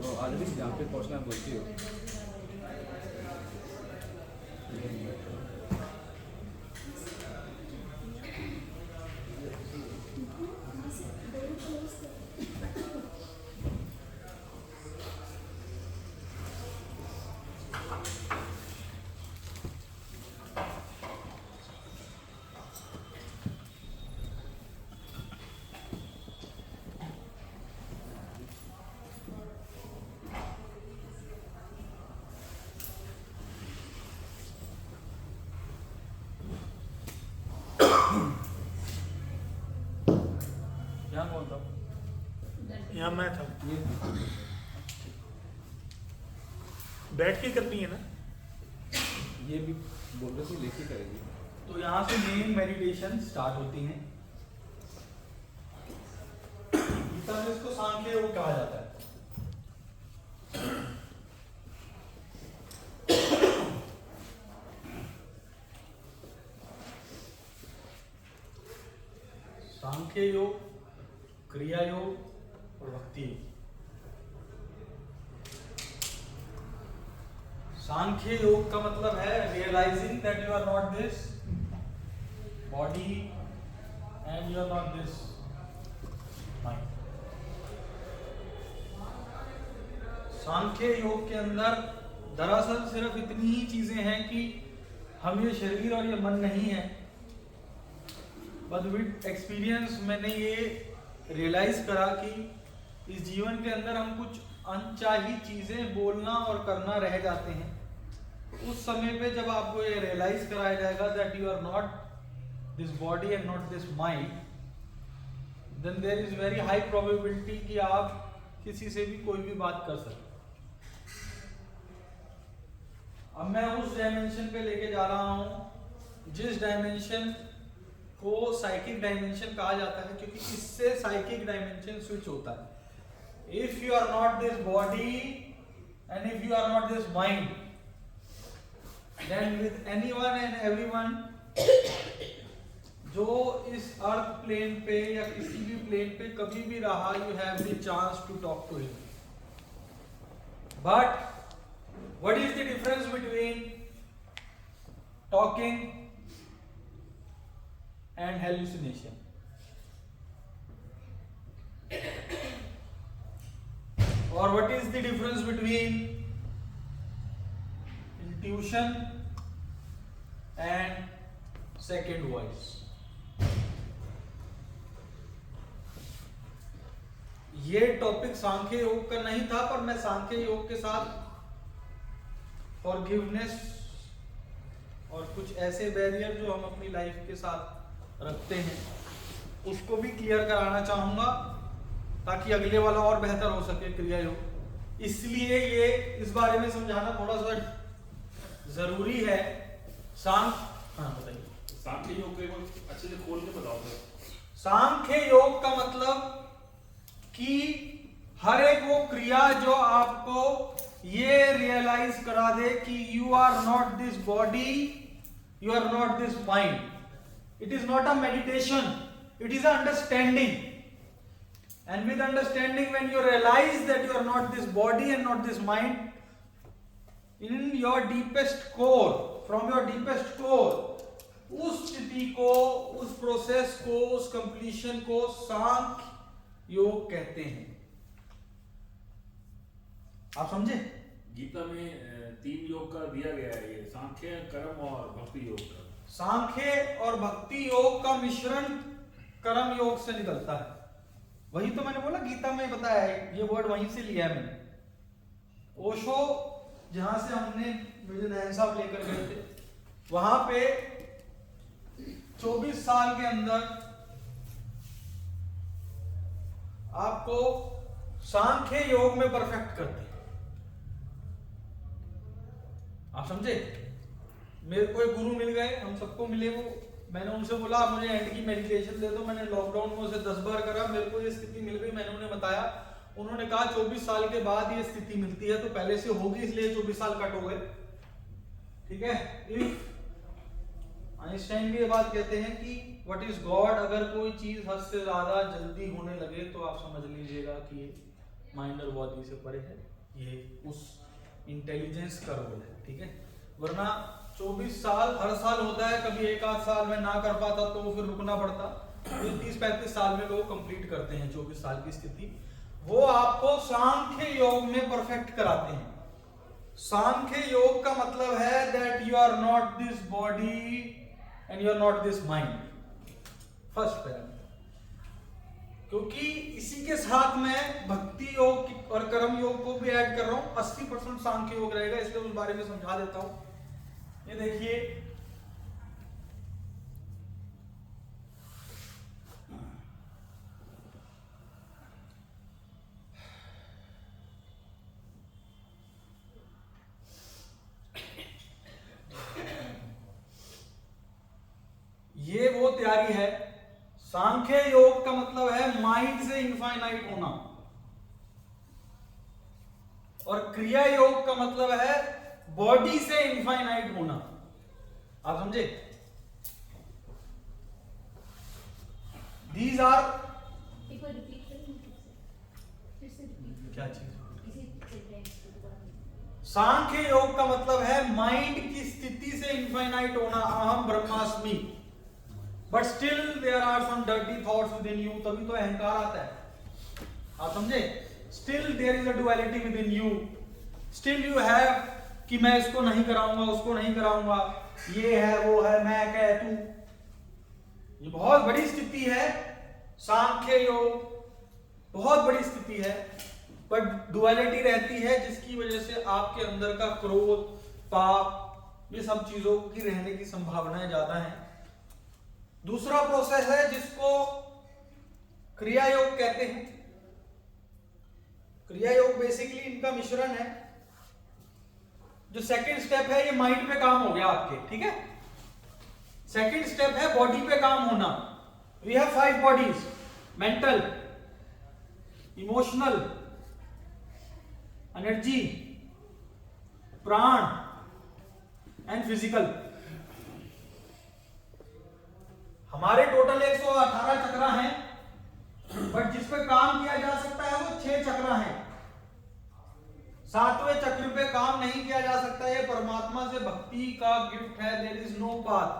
Already जहाँ पे पहुँचना बोलती हो। यहाँ कौन था? यहाँ मैं था। बैठ के करनी है ना? ये भी बोल रहे थे लेके करेगी। तो यहाँ से मेन मेडिटेशन स्टार्ट होती है। गीता में इसको सांख्य योग कहा जाता है। सांख्य योग, क्रिया योग और भक्ति योग। सांख्य योग का मतलब है realising that you are not this body and you are not this mind. Sankhya Yoga के अंदर दरअसल सिर्फ इतनी ही चीजें हैं कि हम ये शरीर और ये मन नहीं है। बट विद एक्सपीरियंस मैंने ये रियलाइज करा कि इस जीवन के अंदर हम कुछ अनचाही चीजें बोलना और करना रह जाते हैं। उस समय पे जब आपको ये रियलाइज कराया जाएगा that you are not this body and not this mind, then there is very high probability कि आप किसी से भी कोई भी बात कर सकते। अब मैं उस डायमेंशन पे लेके जा रहा हूं जिस डायमेंशन को साइकिक डायमेंशन कहा जाता है, क्योंकि इससे साइकिक डायमेंशन स्विच होता है। If you are not this body and if you are not this mind, then with anyone and everyone जो इस अर्थ प्लेन पे या किसी भी प्लेन पे कभी भी रहा, you have the chance to talk to him. But what is the difference between talking and hallucination? Or what is the difference between intuition and second voice? ये टॉपिक सांख्य योग का नहीं था, पर मैं सांख्य योग के साथ फॉरगिवनेस और कुछ ऐसे बैरियर जो हम अपनी लाइफ के साथ रखते हैं उसको भी क्लियर कराना चाहूंगा ताकि अगले वाला और बेहतर हो सके क्रिया योग। इसलिए ये इस बारे में समझाना थोड़ा सा जरूरी है। हाँ बताइए। सांख्य योग के अच्छे से खोल के बताओ। सांख्य योग का मतलब कि हर एक वो क्रिया जो आपको ये रियलाइज करा दे कि you are not this body, you are not this mind. It is not a meditation, it is an understanding. And with understanding, when you realize that you are not this body and not this mind, in your deepest core, from your deepest core, उस स्थिति को, उस process को, उस completion को सांख्य योग कहते हैं। आप समझे? गीता में 3 योग का दिया गया है, ये सांख्य, कर्म और भक्ति योग का। सांख्य और भक्ति योग का मिश्रण कर्म योग से निकलता है। वही तो मैंने बोला गीता में बताया है, ये वर्ड वहीं से लिया है मैंने। ओशो जहां से हमने मुझे नैन साहब लेकर गए थे, वहां पे 24 साल के अंदर आपको सांख्य योग में परफेक्ट करते हैं। आप समझे? मेरे को एक गुरु मिल गए, हम सबको मिले वो। मैंने उनसे बोला आप मुझे एंड की मेडिटेशन दे दो। मैंने लॉकडाउन में उसे 10 बार करा, मेरे को ये स्थिति मिल गई। मैंने उन्हें बताया, उन्होंने कहा 24 साल के बाद ये स्थिति मिलती है, तो पहले से होगी इसलिए 24 साल कट हो गए। ठीक है। आइंस्टाइन भी ये बात कहते हैं कि व्हाट इज गॉड, अगर कोई चीज हद से ज्यादा जल्दी होने लगे तो आप समझ लीजिएगा कि माइंड और बॉडी से परे है, ये उस इंटेलिजेंस का रोल है, ठीक है। वरना 24 साल हर साल होता है, कभी एक आध साल में ना कर पाता तो फिर रुकना पड़ता। 30-35 साल में लोग कंप्लीट करते हैं 24 साल की स्थिति। वो आपको सांख्य योग में परफेक्ट कराते हैं। सांख्य योग का मतलब है that you are not this body and you are not this mind, first parameter. क्योंकि इसी के साथ मैं भक्ति योग और कर्म योग को भी ऐड कर रहा हूं, 80% सांख्य योग रहेगा, इसलिए उस बारे में समझा देता हूं। ये देखिए, ये वो तैयारी है। सांख्य योग का मतलब है माइंड से इनफाइनाइट होना, और क्रिया योग का मतलब है बॉडी से इनफाइनाइट होना। आप समझे? दीज आर क्या चीज? सांख्य योग का मतलब है माइंड की स्थिति से इनफाइनाइट होना, अहम ब्रह्मास्मि, but still there are some dirty thoughts within you, तभी तो अहंकार आता है। आप समझे? Still there is a duality within you, still you have कि मैं इसको नहीं कराऊंगा, उसको नहीं कराऊंगा, ये है वो है, मैं क्या तू। ये बहुत बड़ी स्थिति है, सांख्य योग बहुत बड़ी स्थिति है, बट डुअलिटी रहती है, जिसकी वजह से आपके अंदर का क्रोध, पाप, ये सब चीजों की रहने की संभावनाएं ज्यादा हैं। दूसरा प्रोसेस है जिसको क्रिया योग कहते हैं। क्रिया योग बेसिकली इनका मिश्रण है। जो सेकंड स्टेप है, ये माइंड पे काम हो गया आपके, ठीक है। सेकंड स्टेप है बॉडी पे काम होना। We have 5 bodies, mental, emotional, energy, प्राण एंड फिजिकल। हमारे टोटल 118 चक्रा हैं, बट जिस पे काम किया जा सकता है वो 6 चक्रा हैं। 7वें चक्र पे काम नहीं किया जा सकता। ये परमात्मा से भक्ति का गिफ्ट है। There is no path,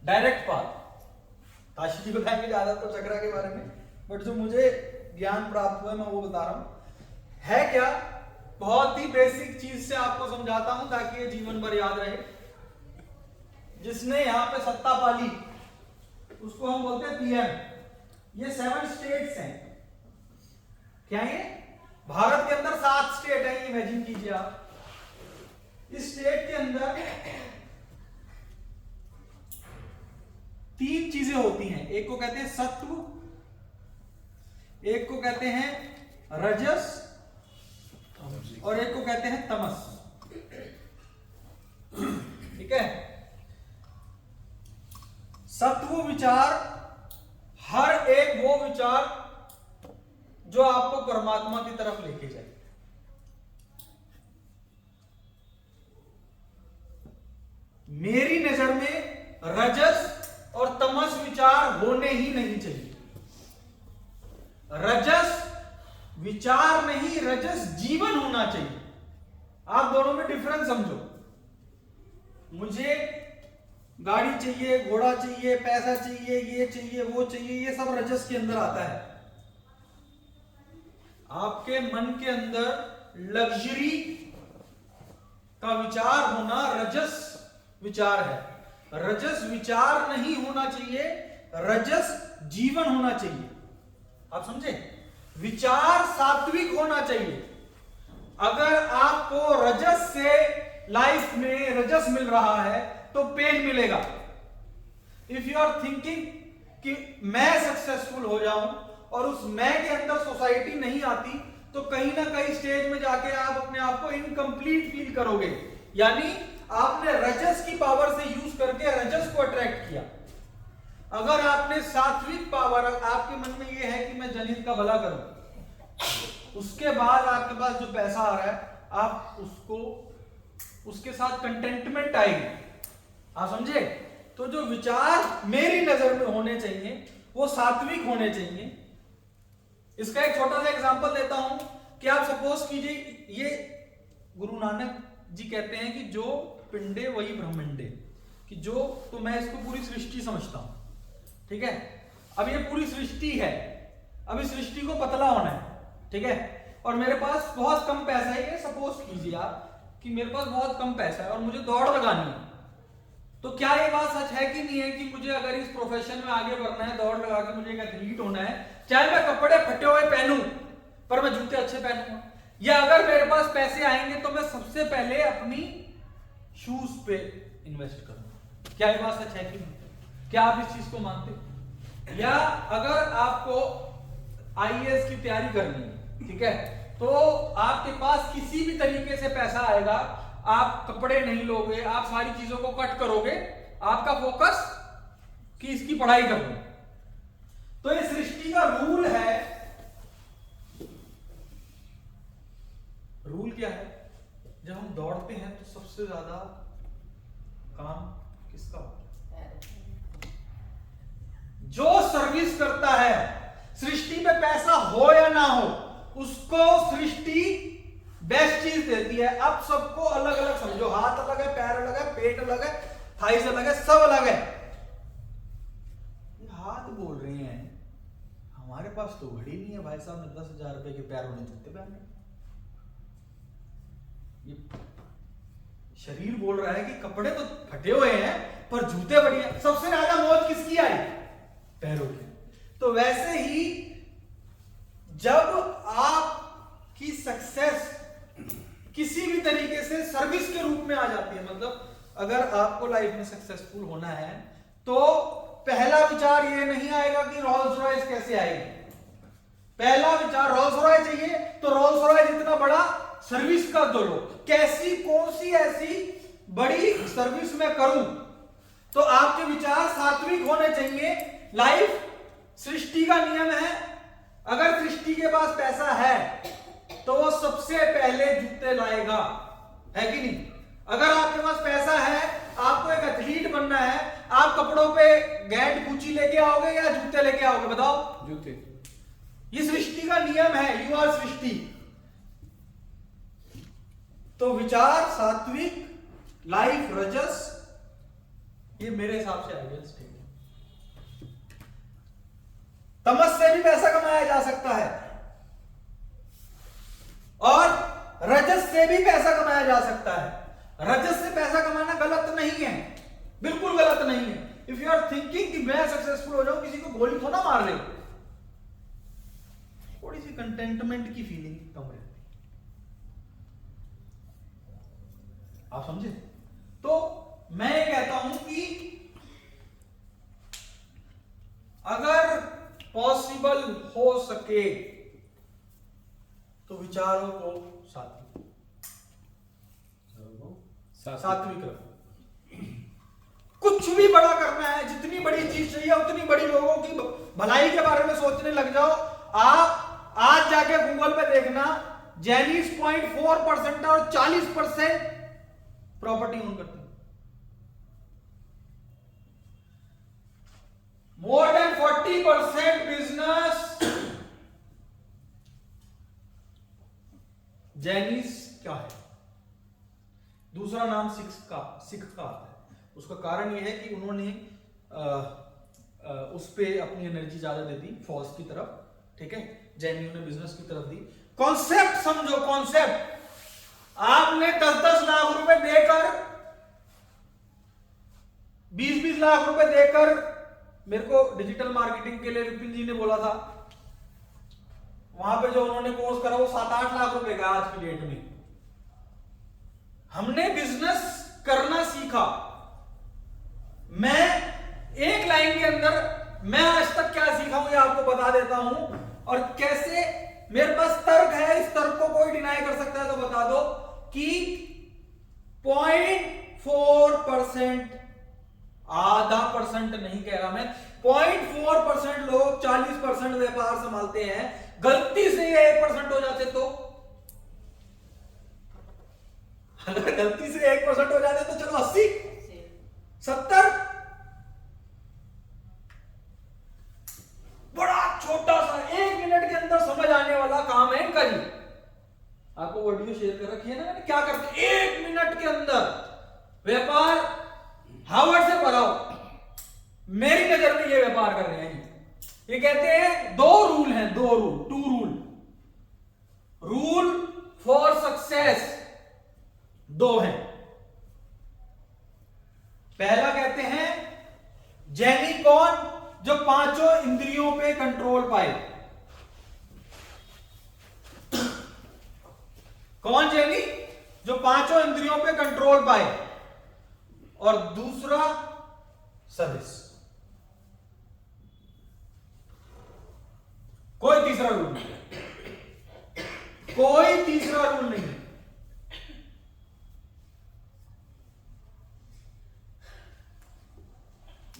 direct path. Kashi ji बताएंगे ज्यादा तो चक्रा के बारे में, बट जो मुझे ज्ञान प्राप्त हुआ मैं वो बता रहा हूं। है क्या, बहुत ही बेसिक चीज से आपको समझाता हूं ताकि ये जीवन भर याद रहे। जिसने यहां पे सत्ता पाली उसको हम बोलते हैं पीएम। ये 7 स्टेट्स हैं। क्या ये? भारत के अंदर 7 स्टेट है, इमेजिन कीजिए आप। इस स्टेट के अंदर 3 चीजें होती हैं। एक को कहते हैं सत्व, एक को कहते हैं रजस, और एक को कहते हैं तमस। ठीक है। सत्व विचार, हर एक वो विचार जो आपको परमात्मा की तरफ लेके जाए। मेरी नजर में रजस और तमस विचार होने ही नहीं चाहिए। रजस विचार नहीं, रजस जीवन होना चाहिए। आप दोनों में डिफरेंस समझो। मुझे गाड़ी चाहिए, घोड़ा चाहिए, पैसा चाहिए, ये चाहिए, वो चाहिए, ये सब रजस के अंदर आता है। आपके मन के अंदर लग्जरी का विचार होना रजस विचार है। रजस विचार नहीं होना चाहिए, रजस जीवन होना चाहिए। आप समझे? विचार सात्विक होना चाहिए। अगर आपको रजस से लाइफ में रजस मिल रहा है तो पेन मिलेगा। इफ यू आर थिंकिंग कि मैं सक्सेसफुल हो जाऊं और उस मैं के अंदर सोसाइटी नहीं आती, तो कहीं ना कहीं स्टेज में जाके आप अपने आप को इनकम्प्लीट फील करोगे। यानी आपने रजस की पावर से यूज करके रजस को अट्रैक्ट किया। अगर आपने सात्विक पावर, आपके मन में यह है कि मैं जनहित का भला करूं, उसके बाद आपके पास जो पैसा आ रहा है, आप उसको, उसके साथ कंटेंटमेंट आएगी। आप समझे? तो जो विचार मेरी नजर में होने चाहिए वो सात्विक होने चाहिए। इसका एक छोटा सा एग्जांपल देता हूं कि आप सपोज कीजिए, ये गुरु नानक जी कहते हैं कि जो पिंडे वही ब्रह्मांडे, कि जो, तो मैं इसको पूरी सृष्टि समझता हूं, ठीक है। अब ये पूरी सृष्टि है, अब इस सृष्टि को पतला होना है, ठीक है, और मेरे पास बहुत कम पैसा है, ये सपोज कीजिए आप कि मेरे पास बहुत कम पैसा है और मुझे दौड़ लगानी है, तो क्या ये बात सच है कि नहीं है कि मुझे अगर इस प्रोफेशन में आगे बढ़ना है, दौड़ लगा के मुझे एक एथलीट होना है, चाहे मैं कपड़े फटे हुए पहनूं पर मैं जूते अच्छे पहनूंगा, या अगर मेरे पास पैसे आएंगे तो मैं सबसे पहले अपनी शूज पे इन्वेस्ट करूंगा। क्या ये बात सच है कि नहीं? क्या आप इस चीज को मानते हो? या अगर आपको आईएएस की तैयारी करनी है, ठीक है, तो आपके पास किसी भी तरीके से पैसा आएगा, आप कपड़े नहीं लोगे, आप सारी चीजों को कट करोगे, आपका फोकस कि इसकी पढ़ाई करो। तो ये सृष्टि का रूल है। रूल क्या है? जब हम दौड़ते हैं तो सबसे ज्यादा काम किसका होता है? जो सर्विस करता है, सृष्टि पे पैसा हो या ना हो, उसको सृष्टि बेस्ट चीज देती है। अब सबको अलग अलग समझो, हाथ अलग है, पैर अलग है, पेट अलग है, थाइस अलग है, सब अलग है। हाथ बोल रहे हैं हमारे पास तो घड़ी नहीं है भाई साहब, ने 10,000 रुपए के पैर होने जूते पहने। ये शरीर बोल रहा है कि कपड़े तो फटे हुए हैं पर जूते बढ़िया। सबसे ज्यादा मौज किसकी आई? पैरों की। तो वैसे ही जब आपकी सक्सेस किसी भी तरीके से सर्विस के रूप में आ जाती है, मतलब अगर आपको लाइफ में सक्सेसफुल होना है तो पहला विचार ये नहीं आएगा कि रोल्स रॉयस कैसे आएगी। पहला विचार रोल्स रॉयस चाहिए तो रोल्स रॉयस इतना बड़ा सर्विस का दो लो, कैसी कौन सी ऐसी बड़ी सर्विस मैं करूं। तो आपके विचार सात्विक होने चाहिए। लाइफ सृष्टि का नियम है, अगर सृष्टि के पास पैसा है तो वो सबसे पहले जूते लाएगा, है कि नहीं? अगर आपके पास पैसा है, आपको एक एथलीट बनना है, आप कपड़ों पे गैंड गुची लेके आओगे या जूते लेके आओगे? बताओ। जूते। ये सृष्टि का नियम है, यू आर सृष्टि। तो विचार सात्विक, लाइफ रजस, ये मेरे हिसाब से आइडियल स्टेट है। तमस से भी पैसा कमाया जा सकता है और रजस से भी पैसा कमाया जा सकता है। रजस से पैसा कमाना गलत नहीं है, बिल्कुल गलत नहीं है। इफ यू आर थिंकिंग कि मैं सक्सेसफुल हो जाऊं, किसी को गोली थोड़ा मार ले, थोड़ी सी कंटेंटमेंट की फीलिंग कम रहती, आप समझे? तो मैं ये कहता हूं कि अगर पॉसिबल हो सके तो विचारों को सात्विक रखो। कुछ भी बड़ा करना है, जितनी बड़ी चीज चाहिए उतनी बड़ी लोगों की भलाई के बारे में सोचने लग जाओ। आप आज जाके गूगल पे देखना, जैनीज 0.4% और 40% प्रॉपर्टी ओन करते हैं। मोर देन 40% बिजनेस जैनीज क्या है? दूसरा नाम सिख का आता है। उसका कारण यह है कि उन्होंने उस पे अपनी एनर्जी ज्यादा दे दी, फौज की तरफ, ठीक है। जैनियों ने बिजनेस की तरफ दी। कॉन्सेप्ट समझो, कॉन्सेप्ट। आपने 10-10 लाख रुपए देकर, 20-20 लाख रुपए देकर, मेरे को डिजिटल मार्केटिंग के लिए विपिन जी ने बोला था, वहां पे जो उन्होंने कोर्स करा वो 7-8 लाख रुपए का आज की डेट में। हमने बिजनेस करना सीखा। मैं एक लाइन के अंदर मैं आज तक क्या सीखा हूं ये आपको बता देता हूं, और कैसे मेरे पास तर्क है। इस तर्क को कोई डिनाई कर सकता है तो बता दो कि 0.4%, आधा परसेंट नहीं कह रहा मैं, 0.4% लोग 40% व्यापार संभालते हैं। गलती से ये 1% हो जाते तो, अगर गलती से 1% हो जाते तो चलो 80, 70, बड़ा छोटा सा 1 मिनट के अंदर समझ आने वाला काम है इनका जी। आपको वीडियो शेयर कर रखी है ना मैंने, क्या करते 1 मिनट के अंदर व्यापार हार्वर्ड से पढ़ाओ, मेरी नजर में ये व्यापार कर रहे हैं जी। ये कहते हैं 2 रूल हैं, 2 रूल, 2 रूल फॉर सक्सेस, 2 हैं। पहला कहते हैं जैनी कौन, जो 5 इंद्रियों पे कंट्रोल पाए। कौन जैनी, जो 5 इंद्रियों पे कंट्रोल पाए। और दूसरा सर्विस। कोई तीसरा रूल नहीं, कोई तीसरा रूल नहीं।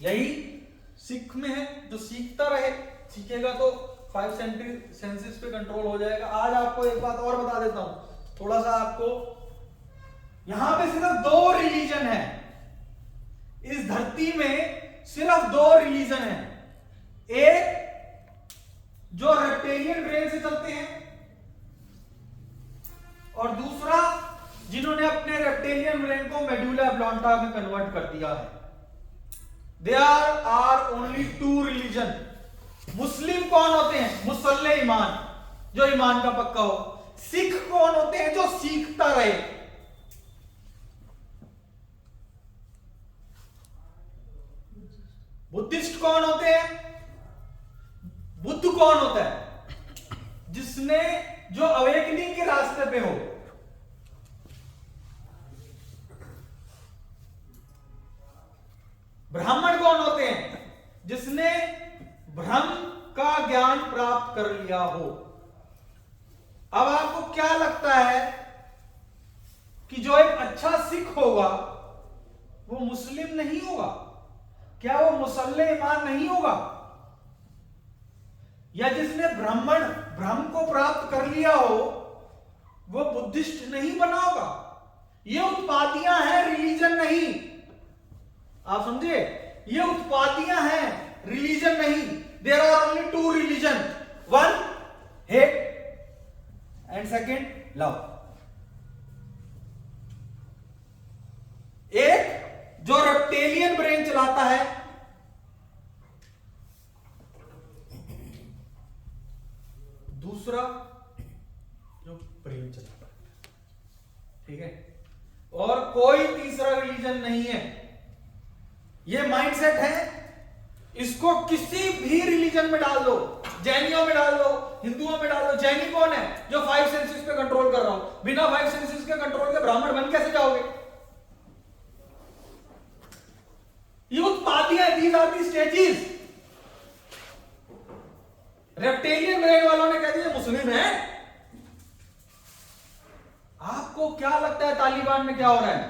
यही सिख में है, जो सीखता रहे, सीखेगा तो 5 सेंसेस पे कंट्रोल हो जाएगा। आज आपको एक बात और बता देता हूं, थोड़ा सा आपको, यहां पे सिर्फ 2 रिलीजन है, इस धरती में सिर्फ 2 रिलीजन है। एक जो रेप्टेलियन ब्रेन से चलते हैं, और दूसरा जिन्होंने अपने रेप्टेलियन ब्रेन को मेडुला ऑब्लांटा में कन्वर्ट कर दिया है। There are only 2 religion। मुस्लिम कौन होते हैं, मुसल्ले ईमान, जो ईमान का पक्का हो। सिख कौन होते हैं, जो सीखता रहे। बुद्धिस्ट कौन होते हैं, बुद्ध कौन होता है, जिसने, जो अवेकनिंग के रास्ते पे हो। ब्राह्मण कौन होते हैं, जिसने ब्रह्म का ज्ञान प्राप्त कर लिया हो। अब आपको क्या लगता है कि जो एक अच्छा सिख होगा वो मुस्लिम नहीं होगा? क्या वो मुसल्ले ईमान नहीं होगा? या जिसने ब्रह्म को प्राप्त कर लिया हो वो बुद्धिस्ट नहीं बना होगा? ये उत्पादियां हैं, रिलीजन नहीं। आप समझे, ये उत्पादियां हैं, रिलीजन नहीं। There are only 2 religion, 1 hate and 2 love. एक जो रेप्टेलियन ब्रेन चलाता है, दूसरा जो ब्रेन चलाता है, ठीक है। और कोई तीसरा रिलीजन नहीं है। ये माइंडसेट है, इसको किसी भी रिलीजन में डाल दो, जैनियों में डाल दो, हिंदुओं में डाल दो। जैनी कौन है, जो 5 सेंसेस पे कंट्रोल कर रहा हूं। बिना 5 सेंसेस के कंट्रोल के ब्राह्मण बन कैसे जाओगे? ये उत्पादियां, these are the stages. Reptilian brain वालों ने कह दिया मुस्लिम है। आपको क्या लगता है तालिबान में क्या हो रहा है?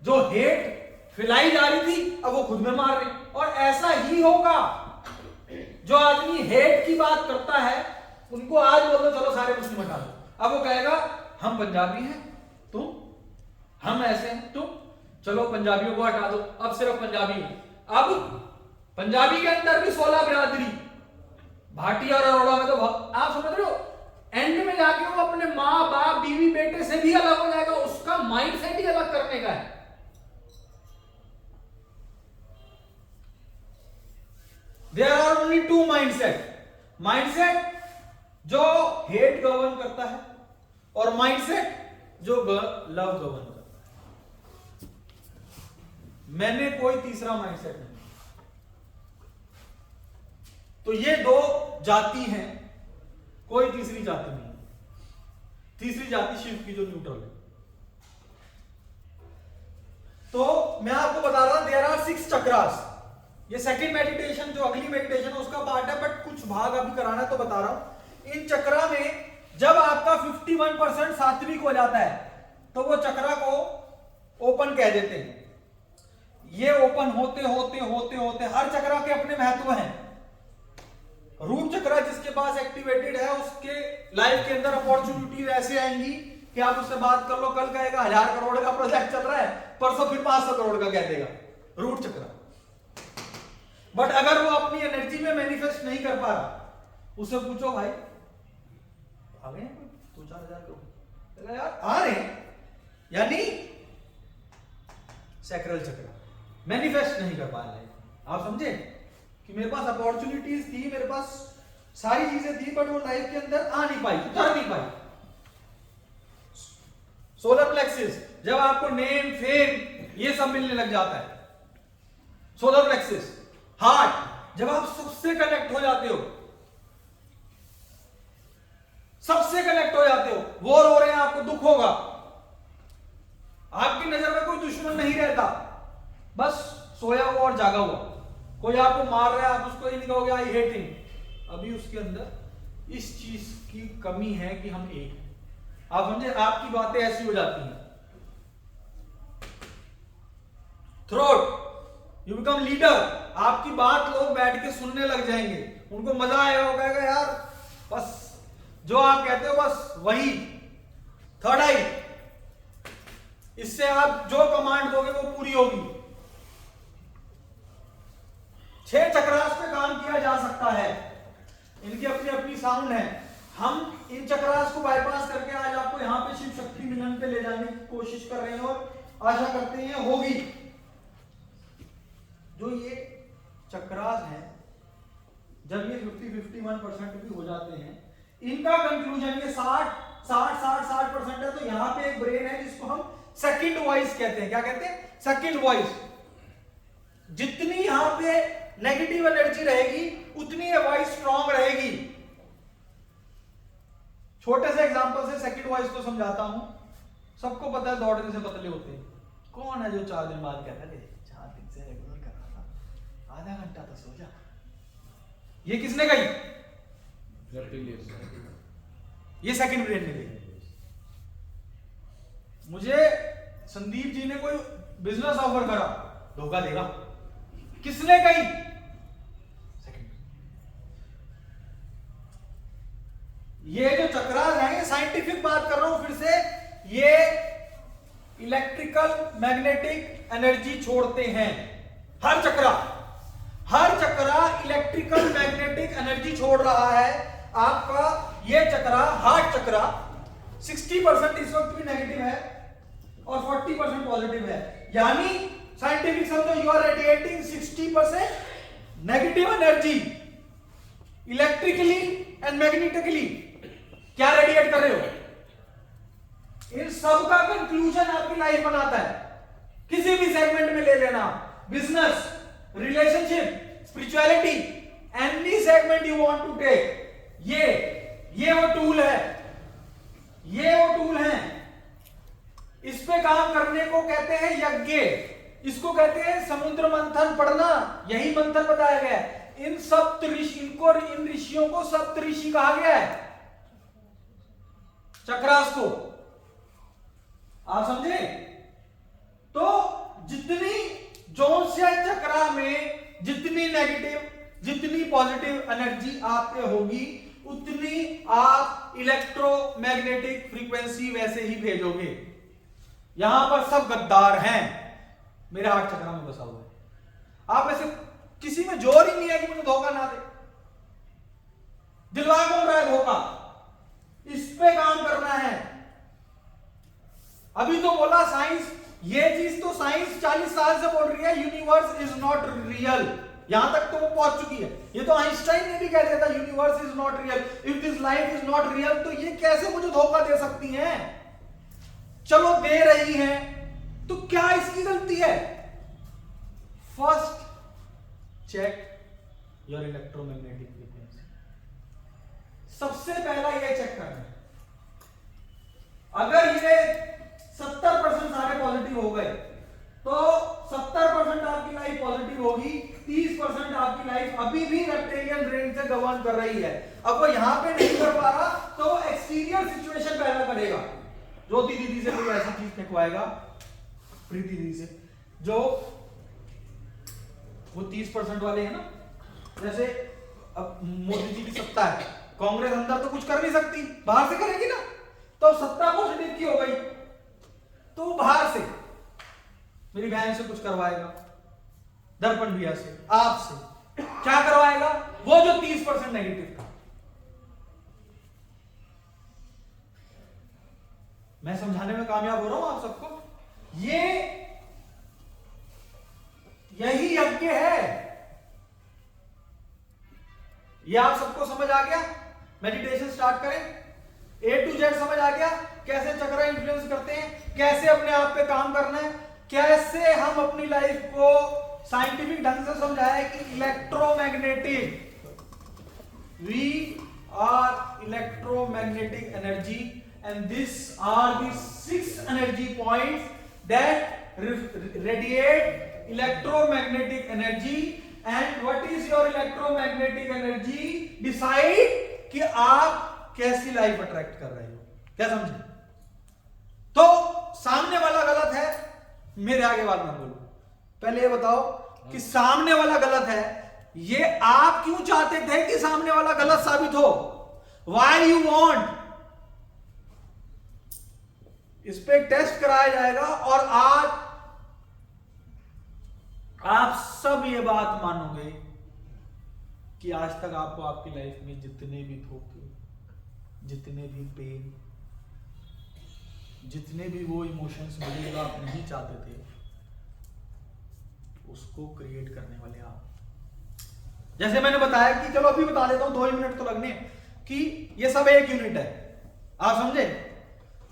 जो हेट फैलाई जा रही थी, अब वो खुद में मार रहे। और ऐसा ही होगा, जो आदमी हेट की बात करता है उनको आज बोल दो चलो सारे मुस्लिम हटा दो, अब वो कहेगा हम पंजाबी हैं, तुम, हम ऐसे हैं, तुम, चलो पंजाबियों को हटा दो, अब सिर्फ पंजाबी है। अब पंजाबी के अंदर भी 16 बिरादरी, भाटिया और अरोड़ा में तो आप समझ रहे हो, एंड में जाके वो अपने माँ बाप बीवी बेटे से भी अलग हो जाएगा। उसका माइंडसेट ही अलग करने का है। There are only 2 mindset जो हेट गवर्न करता है, और माइंडसेट जो लव गवर्न करता है। मैंने कोई तीसरा माइंडसेट नहीं। तो ये 2 जाति हैं, कोई तीसरी जाति नहीं। तीसरी जाति शिव की, जो न्यूट्रल है। तो मैं आपको बता रहा था देयर आर 6 चक्रास। ये सेकंड मेडिटेशन, जो अगली मेडिटेशन है उसका पार्ट है, बट कुछ भाग अभी कराना है तो बता रहा हूं। इन चक्रा में जब आपका 51% सात्विक हो जाता है तो वो चक्रा को ओपन कह देते हैं। ये ओपन होते होते होते होते, हर चक्रा के अपने महत्व हैं। रूट चक्रा जिसके पास एक्टिवेटेड है उसके लाइफ के अंदर अपॉर्चुनिटीज ऐसे आएंगी कि आप उससे बात कर लो, कल कहेगा 1000 करोड़ का प्रोजेक्ट चल रहा है, परसों फिर 500 करोड़ का कह देगा, रूट चक्रा। बट अगर वो अपनी एनर्जी में मैनिफेस्ट नहीं कर पा रहा, उससे पूछो भाई आ गए हैं कोई 2-4 हज़ार करोड़, यार आ रहे हैं, यानी सैक्रल चक्र मैनिफेस्ट नहीं कर पा रहे। आप समझे कि मेरे पास अपॉर्चुनिटीज थी, मेरे पास सारी चीजें थी, बट वो लाइफ के अंदर आ नहीं पाई, उतर नहीं पाई। सोलर प्लेक्सिस, जब आपको नेम फेम ये सब मिलने लग जाता है, सोलर प्लेक्सिस। हार्ट, जब आप सबसे कनेक्ट हो जाते हो, सबसे कनेक्ट हो जाते हो, वॉर हो रहे हैं, आपको दुख होगा, आपकी नजर में कोई दुश्मन नहीं रहता, बस सोया हुआ और जागा हुआ, कोई आपको मार रहा है, आप उसको ये नहीं कहोगे आई हेट हिम, अभी उसके अंदर इस चीज की कमी है कि हम एक हैं। आप समझे, आपकी बातें ऐसी हो जाती हैं। थ्रोट, यू बिकम लीडर, आपकी बात लोग बैठ के सुनने लग जाएंगे, उनको मजा आएगा, वो कहेगा यार बस जो आप कहते हो बस वही। थर्ड आई, इससे आप जो कमांड दोगे वो पूरी होगी। 6 चक्रास पे काम किया जा सकता है, इनकी अपनी अपनी साउंड है। हम इन चक्रास को बाईपास करके आज आपको यहां पे शिव शक्ति मिलन पे ले जाने की कोशिश कर रहे हैं और आशा करते हैं होगी। जो ये चक्रास हैं, जब ये 50-51% भी हो जाते हैं, इनका कंक्लूजन ये 60% है। तो यहां पे एक ब्रेन है जिसको हम सेकंड वॉइस कहते हैं। क्या कहते हैं? Second voice. जितनी यहां पे नेगेटिव एनर्जी रहेगी उतनी ये वॉइस स्ट्रांग रहेगी। छोटे से एग्जांपल से सेकंड वॉइस को समझाता हूं। सबको पता है दौड़ने से पतले होते हैं। कौन है जो 4 दिन बाद कहता है 4 दिन से रेगुलर कर रहा था, आधा घंटा तो सो जा। ये किसने कही? ये सेकंड ब्रेन ने कही। मुझे संदीप जी ने कोई बिजनेस ऑफर करा, धोखा देगा। किसने कही? सेकंड। ये जो चक्रास है, ये साइंटिफिक बात कर रहा हूं फिर से, ये इलेक्ट्रिकल मैग्नेटिक एनर्जी छोड़ते हैं। हर चक्रा इलेक्ट्रिकल मैग्नेटिक एनर्जी छोड़ रहा है। आपका ये चक्रा, हार्ट चक्रा 60% इस वक्त भी नेगेटिव है और 40% पॉजिटिव है। यानी साइंटिफिक समझो, you are radiating 60% negative energy electrically and magnetically. क्या रेडिएट कर रहे हो? इन सब का कंक्लूजन आपकी लाइफ बनाता है। किसी भी सेगमेंट में ले लेना, business, relationship, spirituality, any segment you want to take, ये वो टूल है, ये वो टूल है। इस पे काम करने को कहते हैं यज्ञ, इसको कहते हैं समुद्र मंथन पढ़ना, यही मंथन बताया गया है। इन इन ऋषियों को सप्तऋषि कहा गया है, चक्रास को। आप समझे? तो जितनी जोन से चक्रा में जितनी नेगेटिव जितनी पॉजिटिव एनर्जी आपके होगी, उतनी आप इलेक्ट्रोमैग्नेटिक फ्रीक्वेंसी वैसे ही भेजोगे। यहां पर सब गद्दार हैं, मेरे हार्ट चक्रा में बसा हुआ है। आप ऐसे किसी में जोर ही नहीं है कि मुझे धोखा ना दे। दिलवा कौन रहा है धोखा? इस पे काम करना है। अभी तो बोला साइंस, ये चीज तो साइंस 40 साल से बोल रही है, यूनिवर्स इज नॉट रियल। यहां तक तो वो पहुंच चुकी है। ये तो आइंस्टाइन ने भी कह दिया था, universe is not real, if this life is not real. तो ये कैसे मुझे धोखा दे सकती हैं? चलो दे रही हैं, तो क्या इसकी गलती है? First check your electromagnetic frequency. सबसे पहला ये चेक करना है। अगर ये 70% सारे पॉजिटिव हो गए तो 70% आपकी लाइफ पॉजिटिव होगी, 30% आपकी लाइफ अभी भी रेप्टिलियन ब्रेन से गवर्न कर रही है। अब वो यहां पे नहीं कर पा रहा तो एक्सटीरियर सिचुएशन पैदा करेगा। ज्योति दीदी से कोई ऐसी चीज निकलवाएगा, प्रीति दीदी से, जो वो 30% वाले हैं ना, जैसे अब मोदी जी की सत्ता है, कांग्रेस अंदर तो कुछ कर नहीं सकती, बाहर से करेगी ना। तो सत्ता पॉजिटिव की हो गई तो बाहर से मेरी बहन से कुछ करवाएगा, दर्पण भैया से, आपसे क्या करवाएगा? वो जो 30% नेगेटिव था मैं समझाने में कामयाब हो रहा हूं आप सबको। यही यज्ञ है। ये आप सबको समझ आ गया? मेडिटेशन स्टार्ट करें। A to Z समझ आ गया? कैसे चक्र इन्फ्लुएंस करते हैं, कैसे अपने आप पे काम करना है, कैसे हम अपनी लाइफ को साइंटिफिक ढंग से समझाया कि electromagnetic, we are electromagnetic energy and this are the 6 energy points that radiate electromagnetic energy. And what is your electromagnetic energy? Decide कि आप कैसी लाइफ अट्रैक्ट कर रहे हो। क्या समझे? तो सामने वाला गलत है, मेरे आगे बात मत बोलो, पहले ये बताओ कि सामने वाला गलत है, ये आप क्यों चाहते थे कि सामने वाला गलत साबित हो? Why you want? इस पे टेस्ट कराया जाएगा और आज आप सब ये बात मानोगे कि आज तक आपको आपकी लाइफ में जितने भी धोखे, जितने भी पेन, जितने भी वो इमोशंस मिले जो आप नहीं चाहते थे, उसको क्रिएट करने वाले आप। जैसे मैंने बताया कि चलो अभी बता देता हूं, 2 मिनट तो लगने, कि ये सब एक यूनिट है, आप समझे?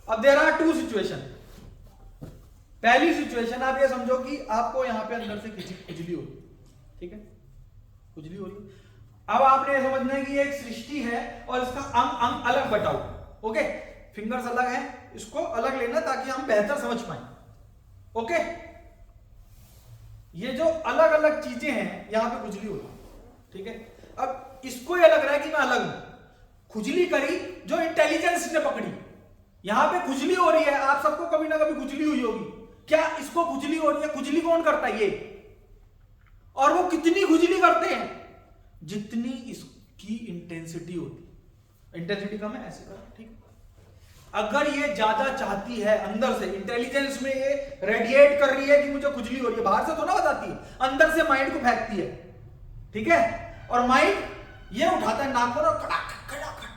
अब देयर आर 2 सिचुएशन। पहली सिचुएशन आप ये समझो कि आपको यहां पे अंदर से खुजली हो रही, ठीक है, खुजली हो रही। अब आपने ये समझना है कि ये एक सृष्टि है और इसका अंग अंग अलग बटाओ, ओके? फिंगर्स अलग है, इसको अलग लेना ताकि हम बेहतर समझ पाए, ओके? ये जो अलग अलग चीजें हैं, यहां पे खुजली हो रही, ठीक है? अब इसको ये लग रहा है कि मैं अलग हूं, खुजली करी जो इंटेलिजेंस ने पकड़ी, यहां पे खुजली हो रही है। आप सबको कभी ना कभी खुजली हुई होगी, क्या इसको खुजली हो रही है? खुजली कौन करता है? ये। और वो कितनी खुजली करते हैं? जितनी इसकी इंटेंसिटी होती। इंटेंसिटी कम है, ऐसे कर, ठीक। अगर ये ज्यादा चाहती है अंदर से, इंटेलिजेंस में ये रेडिएट कर रही है कि मुझे खुजली हो रही है, बाहर से तो ना बताती है, अंदर से माइंड को फेंकती है, ठीक है? और माइंड ये उठाता है नाक पर और खड़ाखड़ खड़ाखड़,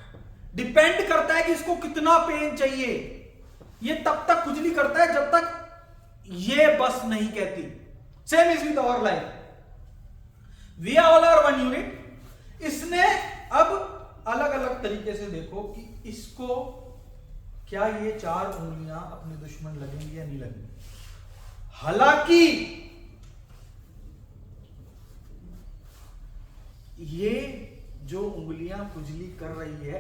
डिपेंड करता है कि इसको कितना पेन चाहिए। ये तब तक खुजली करता है जब तक ये बस नहीं कहती। Same is with our life, we all are one unit. इसने अब अलग अलग तरीके से देखो कि इसको क्या ये 4 उंगलियां अपने दुश्मन लगेंगी या नहीं लगेंगी। हालांकि ये जो उंगलियां खुजली कर रही है,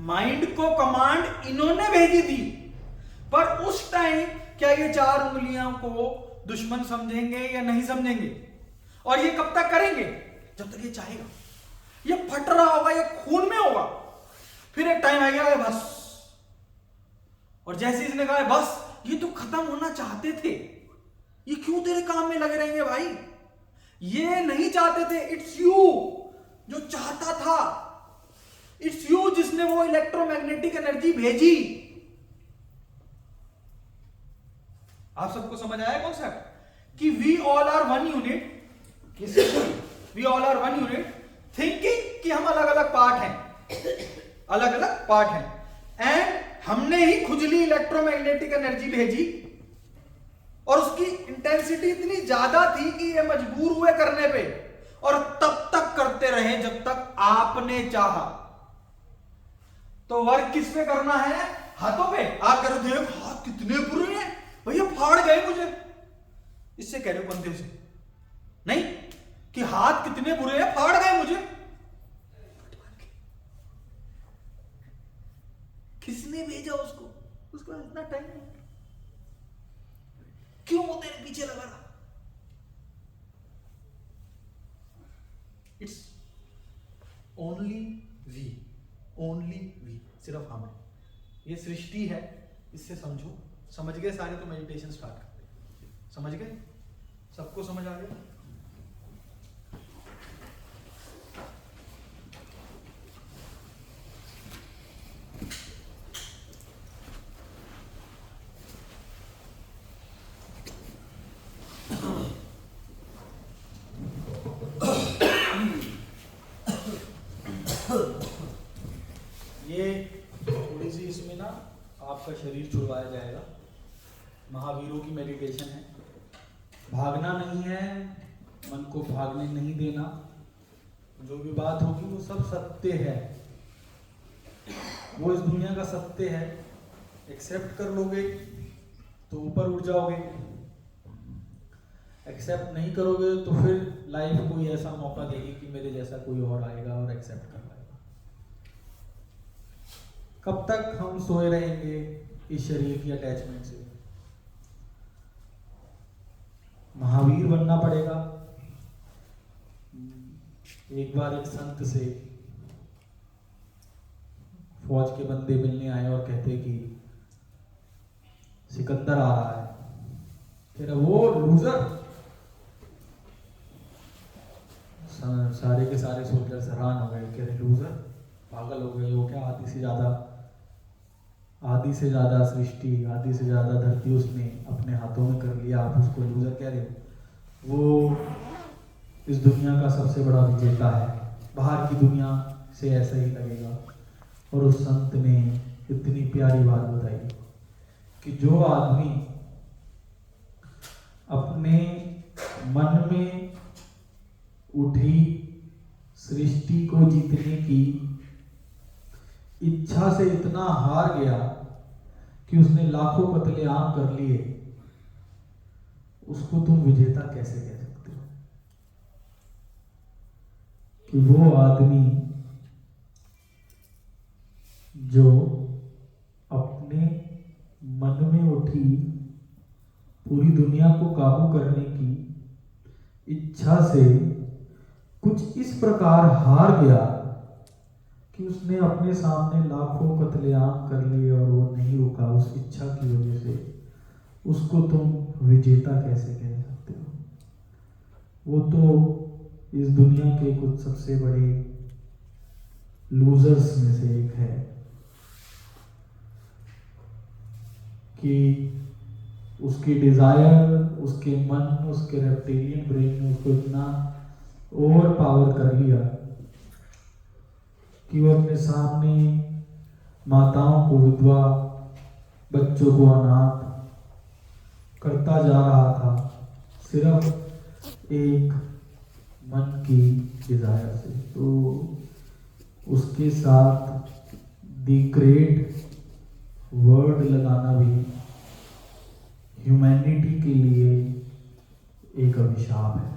माइंड को कमांड इन्होंने भेजी थी, पर उस टाइम क्या ये 4 उंगलियां को दुश्मन समझेंगे या नहीं समझेंगे? और ये कब तक करेंगे? जब तक ये चाहेगा। ये फट रहा होगा, ये खून में होगा, फिर एक टाइम आएगा बस। और जैसे इसने कहा बस, ये तो खत्म होना चाहते थे, ये क्यों तेरे काम में लगे रहेंगे भाई? ये नहीं चाहते थे, इट्स यू जो चाहता था, इट्स यू जिसने वो इलेक्ट्रोमैग्नेटिक एनर्जी भेजी। आप सबको समझ आया कॉन्सेप्ट कि we all are one unit. We all are one unit, thinking कि हम अलग अलग पार्ट हैं, अलग अलग पार्ट हैं, एंड हमने ही खुजली इलेक्ट्रोमैग्नेटिक एनर्जी भेजी और उसकी इंटेंसिटी इतनी ज्यादा थी कि ये मजबूर हुए करने पे, और तब तक करते रहे जब तक आपने चाहा। तो वर्क किस पे करना है? हाथों पे। आप करो, देख हाथ कितने बुरे हैं भैया, फाड़ गए मुझे। इससे कह रहे हो बंदे से नहीं कि हाथ कितने बुरे हैं, फाड़ गए मुझे। किसने भेजा उसको? उसको इतना टाइम नहीं, क्यों वो तेरे पीछे लगा रहा? It's only we, only we, सिर्फ हम हैं। ये सृष्टि है, इससे समझो। समझ गए सारे? तो मेडिटेशन स्टार्ट करते हैं। समझ गए? सबको समझ आ गया? ये थोड़ी सी इसमें ना आपका शरीर छुड़वाया जाएगा। महावीरों की मेडिटेशन है। भागना नहीं है, मन को भागने नहीं देना। जो भी बात होगी वो सब सत्य है, वो इस दुनिया का सत्य है। एक्सेप्ट कर लोगे तो ऊपर उठ जाओगे, एक्सेप्ट नहीं करोगे तो फिर लाइफ कोई ऐसा मौका देगी कि मेरे जैसा कोई और आएगा और एक्सेप्ट कर लेगा। कब तक हम सोए रहेंगे इस शरीर की अटैचमेंट से? महावीर बनना पड़ेगा। एक बार एक संत से फौज के बंदे मिलने आए और कहते कि सिकंदर आ रहा है। फिर वो लूजर, सारे के सारे सोल्जर्स हैरान हो गए, कह रहे लूजर, पागल हो गए हो क्या? आधी से ज्यादा सृष्टि, आधी से ज्यादा धरती उसने अपने हाथों में कर लिया, आप उसको लूजर कह रहे हो? वो इस दुनिया का सबसे बड़ा विजेता है, बाहर की दुनिया से ऐसा ही लगेगा। और उस संत ने इतनी प्यारी बात बताई कि जो आदमी अपने मन में उठी सृष्टि को जीतने की इच्छा से इतना हार गया कि उसने लाखों कत्लेआम कर लिए, उसको तुम विजेता कैसे कह सकते हो? कि वो आदमी जो अपने मन में उठी पूरी दुनिया को काबू करने की इच्छा से कुछ इस प्रकार हार गया कि उसने अपने सामने लाखों कत्लेआम कर लिए और वो नहीं रुका उस इच्छा की वजह से, उसको तुम विजेता कैसे कह सकते हो? वो तो इस दुनिया के कुछ सबसे बड़े लूजर्स में से एक है कि उसकी डिजायर, उसके मन, उसके रेप्टिलियन ब्रेन ने उसको इतना ओवर पावर कर लिया कि वो अपने सामने माताओं को विधवा, बच्चों को अनाथ करता जा रहा था, सिर्फ एक मन की डिजायर से। तो उसके साथ द ग्रेट वर्ड लगाना भी ह्यूमैनिटी के लिए एक अभिशाप है।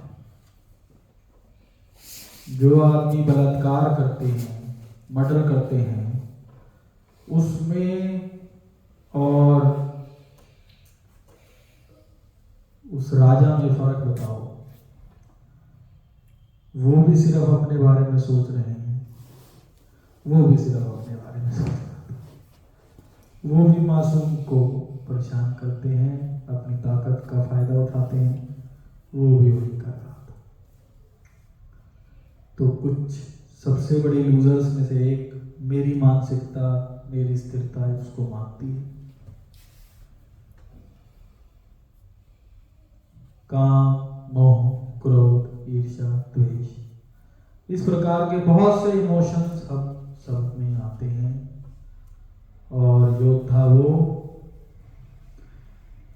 जो आदमी बलात्कार करते हैं, मर्डर करते हैं, उसमें और उस राजा में फर्क बताओ। वो भी सिर्फ अपने बारे में सोच रहे हैं, वो भी सिर्फ अपने बारे में सोच रहे हैं, वो भी मासूम को परेशान करते हैं, अपनी ताकत का फायदा उठाते हैं, वो भी वही कर रहा था। तो कुछ सबसे बड़े लूजर्स में से एक मेरी मानसिकता, मेरी स्थिरता उसको मानती है। काम, मोह, क्रोध, ईर्ष्या, द्वेष, इस प्रकार के बहुत से इमोशंस हम सब में आते हैं। और योद्धा वो,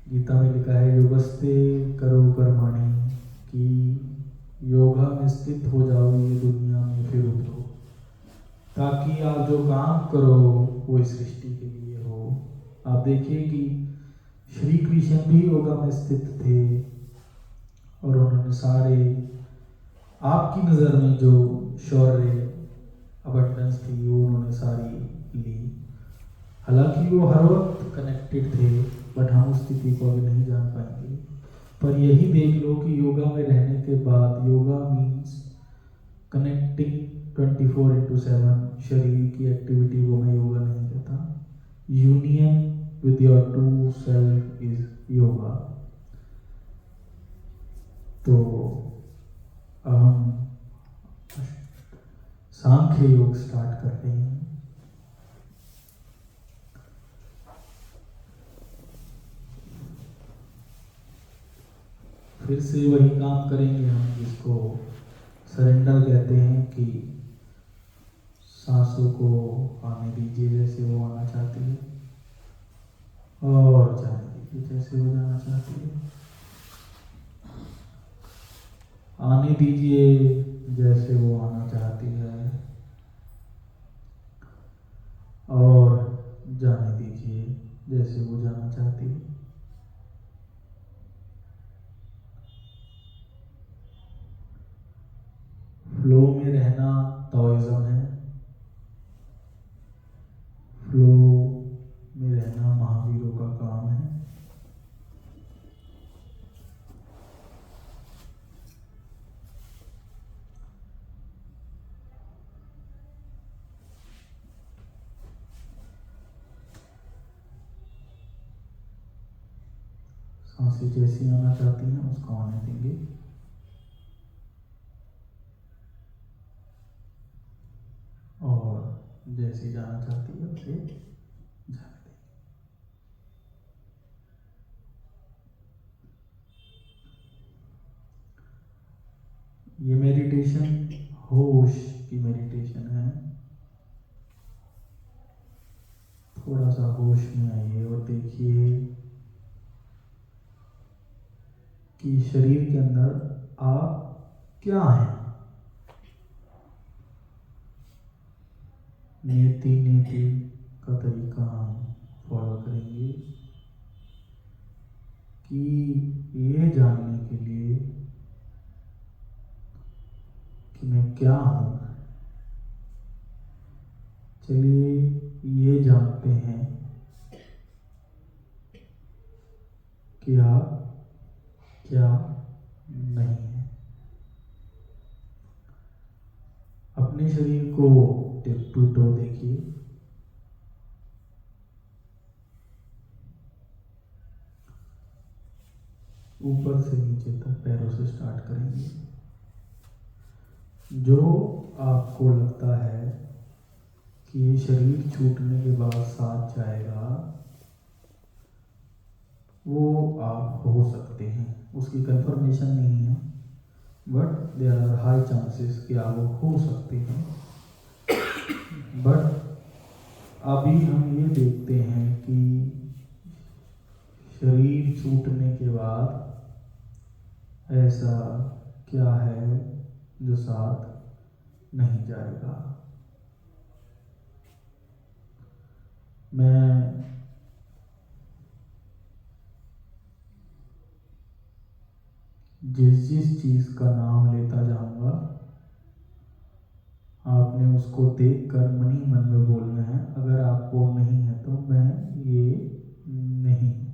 गीता में लिखा है योगस्ते करो कर्माणि, कि योगा में स्थित हो जाओ ये दुनिया में, फिर उठो, ताकि आप जो काम करो वो इस सृष्टि के लिए हो। आप देखिए कि श्री कृष्ण भी योगा में स्थित थे और उन्होंने सारे, आपकी नज़र में जो शौर्य, अबंडेंस थी, वो उन्होंने सारी ली। हालांकि वो हर वक्त कनेक्टेड थे, बट हम उस स्थिति को अभी नहीं जान पाएंगे। पर यही देख लो कि योगा में रहने के बाद, योगा मीन्स कनेक्टिंग 24/7 शरीर की एक्टिविटी को मैं योगा नहीं कहता। Union with your true self is yoga. तो अब हम सांख्य योग स्टार्ट कर रहे हैं। फिर से वही काम करेंगे हम, जिसको सरेंडर कहते हैं, कि सांसों को आने दीजिए जैसे वो आना चाहती है। और जाने दीजिए जैसे वो जाना चाहती है। आने दीजिए जैसे वो आना चाहती है, और जाने दीजिए जैसे वो जाना चाहती है। फ्लो में रहना ताओइज्म है, फ्लो में रहना महावीरों का काम है। सांसें जैसी आना चाहती हैं उसको आने देंगे, और जैसे जाना चाहती है उसे जाने देंगे। ये मेडिटेशन होश की मेडिटेशन है। थोड़ा सा होश में आइए और देखिए कि शरीर के अंदर आप क्या हैं। नीति नीति का तरीका हम फॉलो करेंगे कि ये जानने के लिए कि मैं क्या हूं, चलिए ये जानते हैं कि आप क्या नहीं है। अपने शरीर को टिप टू टो देखिए, ऊपर से नीचे तक पैरों से स्टार्ट करेंगे। जो आपको लगता है कि ये शरीर छूटने के बाद साथ जाएगा, वो आप हो सकते हैं, उसकी कंफर्मेशन नहीं है, but there are high chances कि आप वो हो सकते हैं। बट अभी हम ये देखते हैं कि शरीर छूटने के बाद ऐसा क्या है जो साथ नहीं जाएगा। मैं जिस जिस चीज का नाम लेता जाऊंगा, आपने उसको देखकर मन ही मन में बोलना है। अगर आपको नहीं है तो मैं ये नहीं हूं।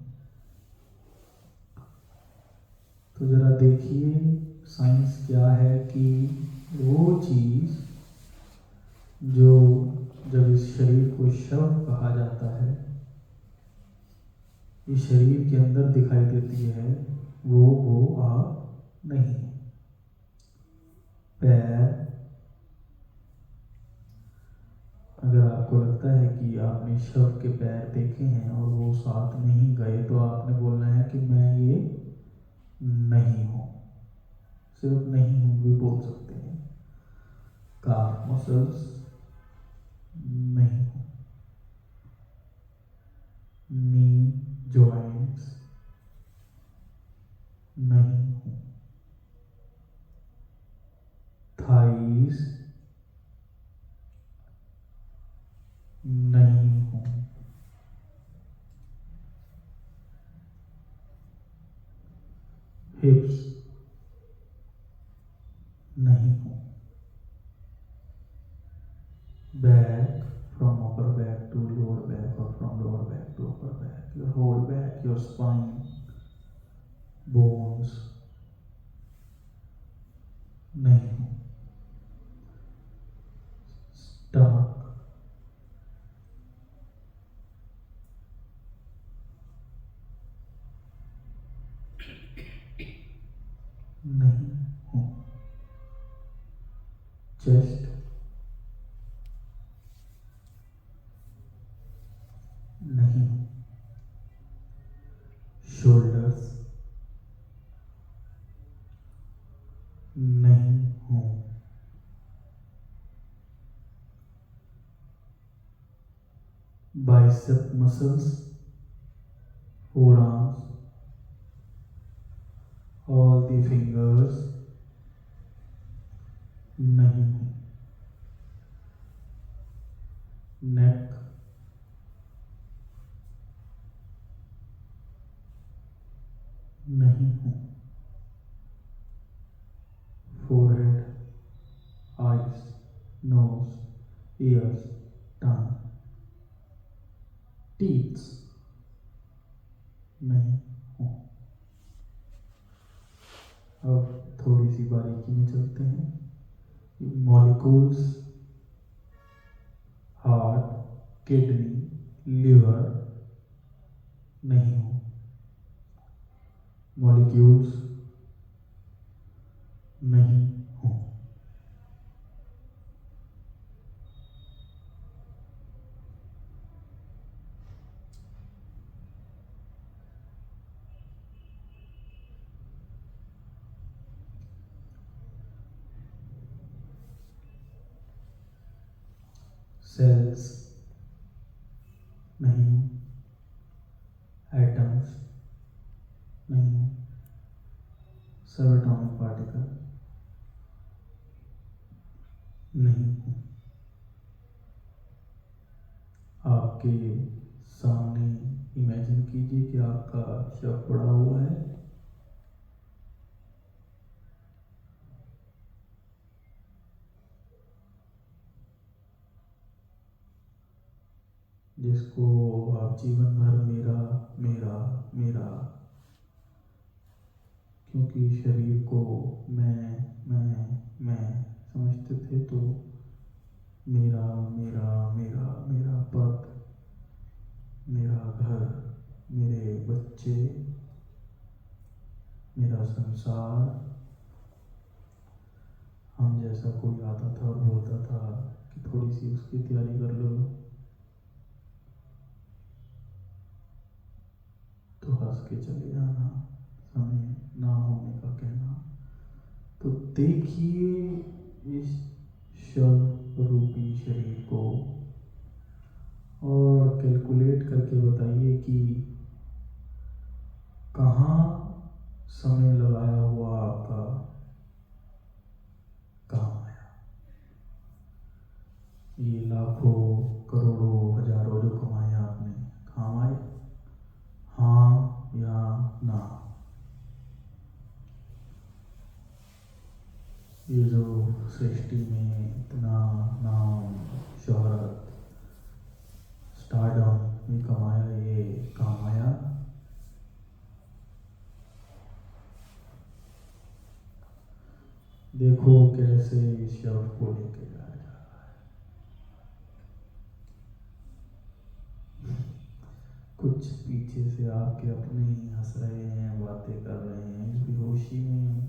तो जरा देखिए साइंस क्या है कि वो चीज जो जब इस शरीर को शव कहा जाता है, इस शरीर के अंदर दिखाई देती है, वो आप नहीं है। पैर, अगर आपको लगता है कि आपने शव के पैर देखे हैं और वो साथ नहीं गए, तो आपने बोलना है कि मैं ये नहीं हूं। सिर्फ नहीं हूं भी बोल सकते हैं। काफ मसल्स नहीं हूं, नी जॉइंट्स नहीं हूं, थाइस नहीं हूं, हिप्स नहीं हूं, back from upper back to lower back और from lower back to upper back, your whole back, your spine, bones नहीं हूं, स्टमक नहीं हूं, चेस्ट नहीं हूं, शोल्डर्स नहीं हूं, bicep muscles forearms, all the fingers नहीं हूँ, neck नहीं हूँ, forehead, eyes, nose, ears, tongue, teeth नहीं हूँ। अब थोड़ी सी बारीकी में चलते हैं। मॉलिक्यूल्स, हार्ट, किडनी, लिवर नहीं हूँ, मॉलिक्यूल्स नहीं हूँ। सेल्स नहीं हूँ, एटम्स नहीं हूँ, सबएटॉमिक पार्टिकल नहीं हूँ। आपके सामने इमेजिन कीजिए कि आपका शव पड़ा हुआ है, जिसको आप जीवन भर मेरा मेरा मेरा, क्योंकि शरीर को मैं समझते थे, तो मेरा मेरा मेरा मेरा पद, मेरा घर, मेरे बच्चे, मेरा संसार। हम जैसा कोई आता था और बोलता था कि थोड़ी सी उसकी तैयारी कर लो, तो हंस के चले जाना, समय ना होने का कहना। तो देखिए इस शव रूपी शरीर को और कैलकुलेट करके बताइए कि कहाँ समय लगाया हुआ आपका काम आया। ये लाखों करोड़ों हजारों जो कमाए आपने, काम आए? हाँ या ना? ये जो सृष्टि में इतना नाम, शोहरत, स्टारडम ये कमाया, ये काम आया? देखो कैसे इस शव को लेके जाया जा रहा है। कुछ पीछे से आपके अपने ही हंस रहे हैं, बातें कर रहे हैं इस बेहोशी में।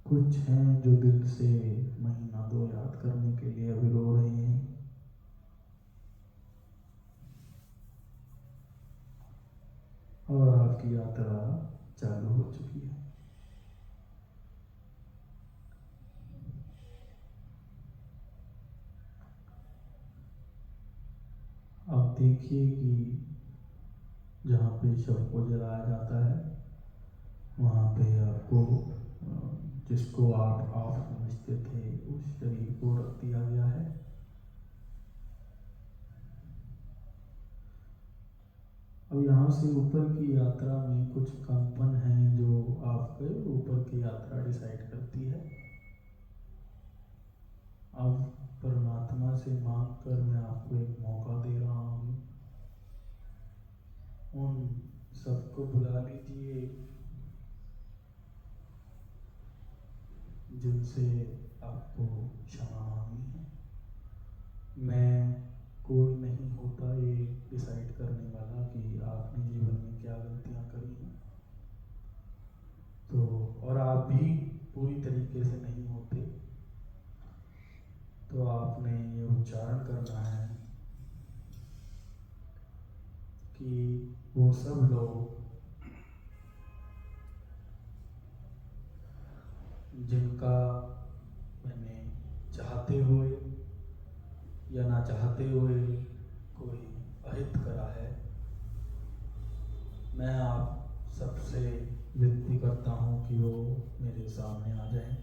कुछ हैं जो दिल से महीना दो याद करने के लिए अभी रो रहे हैं। और आपकी यात्रा चालू हो चुकी है। अब देखिए कि जहाँ पे शव को जलाया जाता है, वहाँ पे आपको जिसको आप समझते थे उस शरीर को रख दिया गया है। अब यहाँ से ऊपर की यात्रा में कुछ कंपन हैं जो आपके ऊपर की यात्रा डिसाइड करती है। अब परमात्मा से मांग कर मैं आपको एक मौका दे रहा हूँ, उन सबको बुला लीजिए जिनसे आपको क्षमा मांगनी है। मैं कोई नहीं होता ये डिसाइड करने वाला कि आपने जीवन में क्या गलतियां करी हैं, तो और आप भी पूरी तरीके से नहीं होते, तो आपने ये उच्चारण करना है कि वो सब लोग जिनका मैंने चाहते हुए या ना चाहते हुए कोई अहित करा है, मैं आप सबसे विनती करता हूँ कि वो मेरे सामने आ जाएं।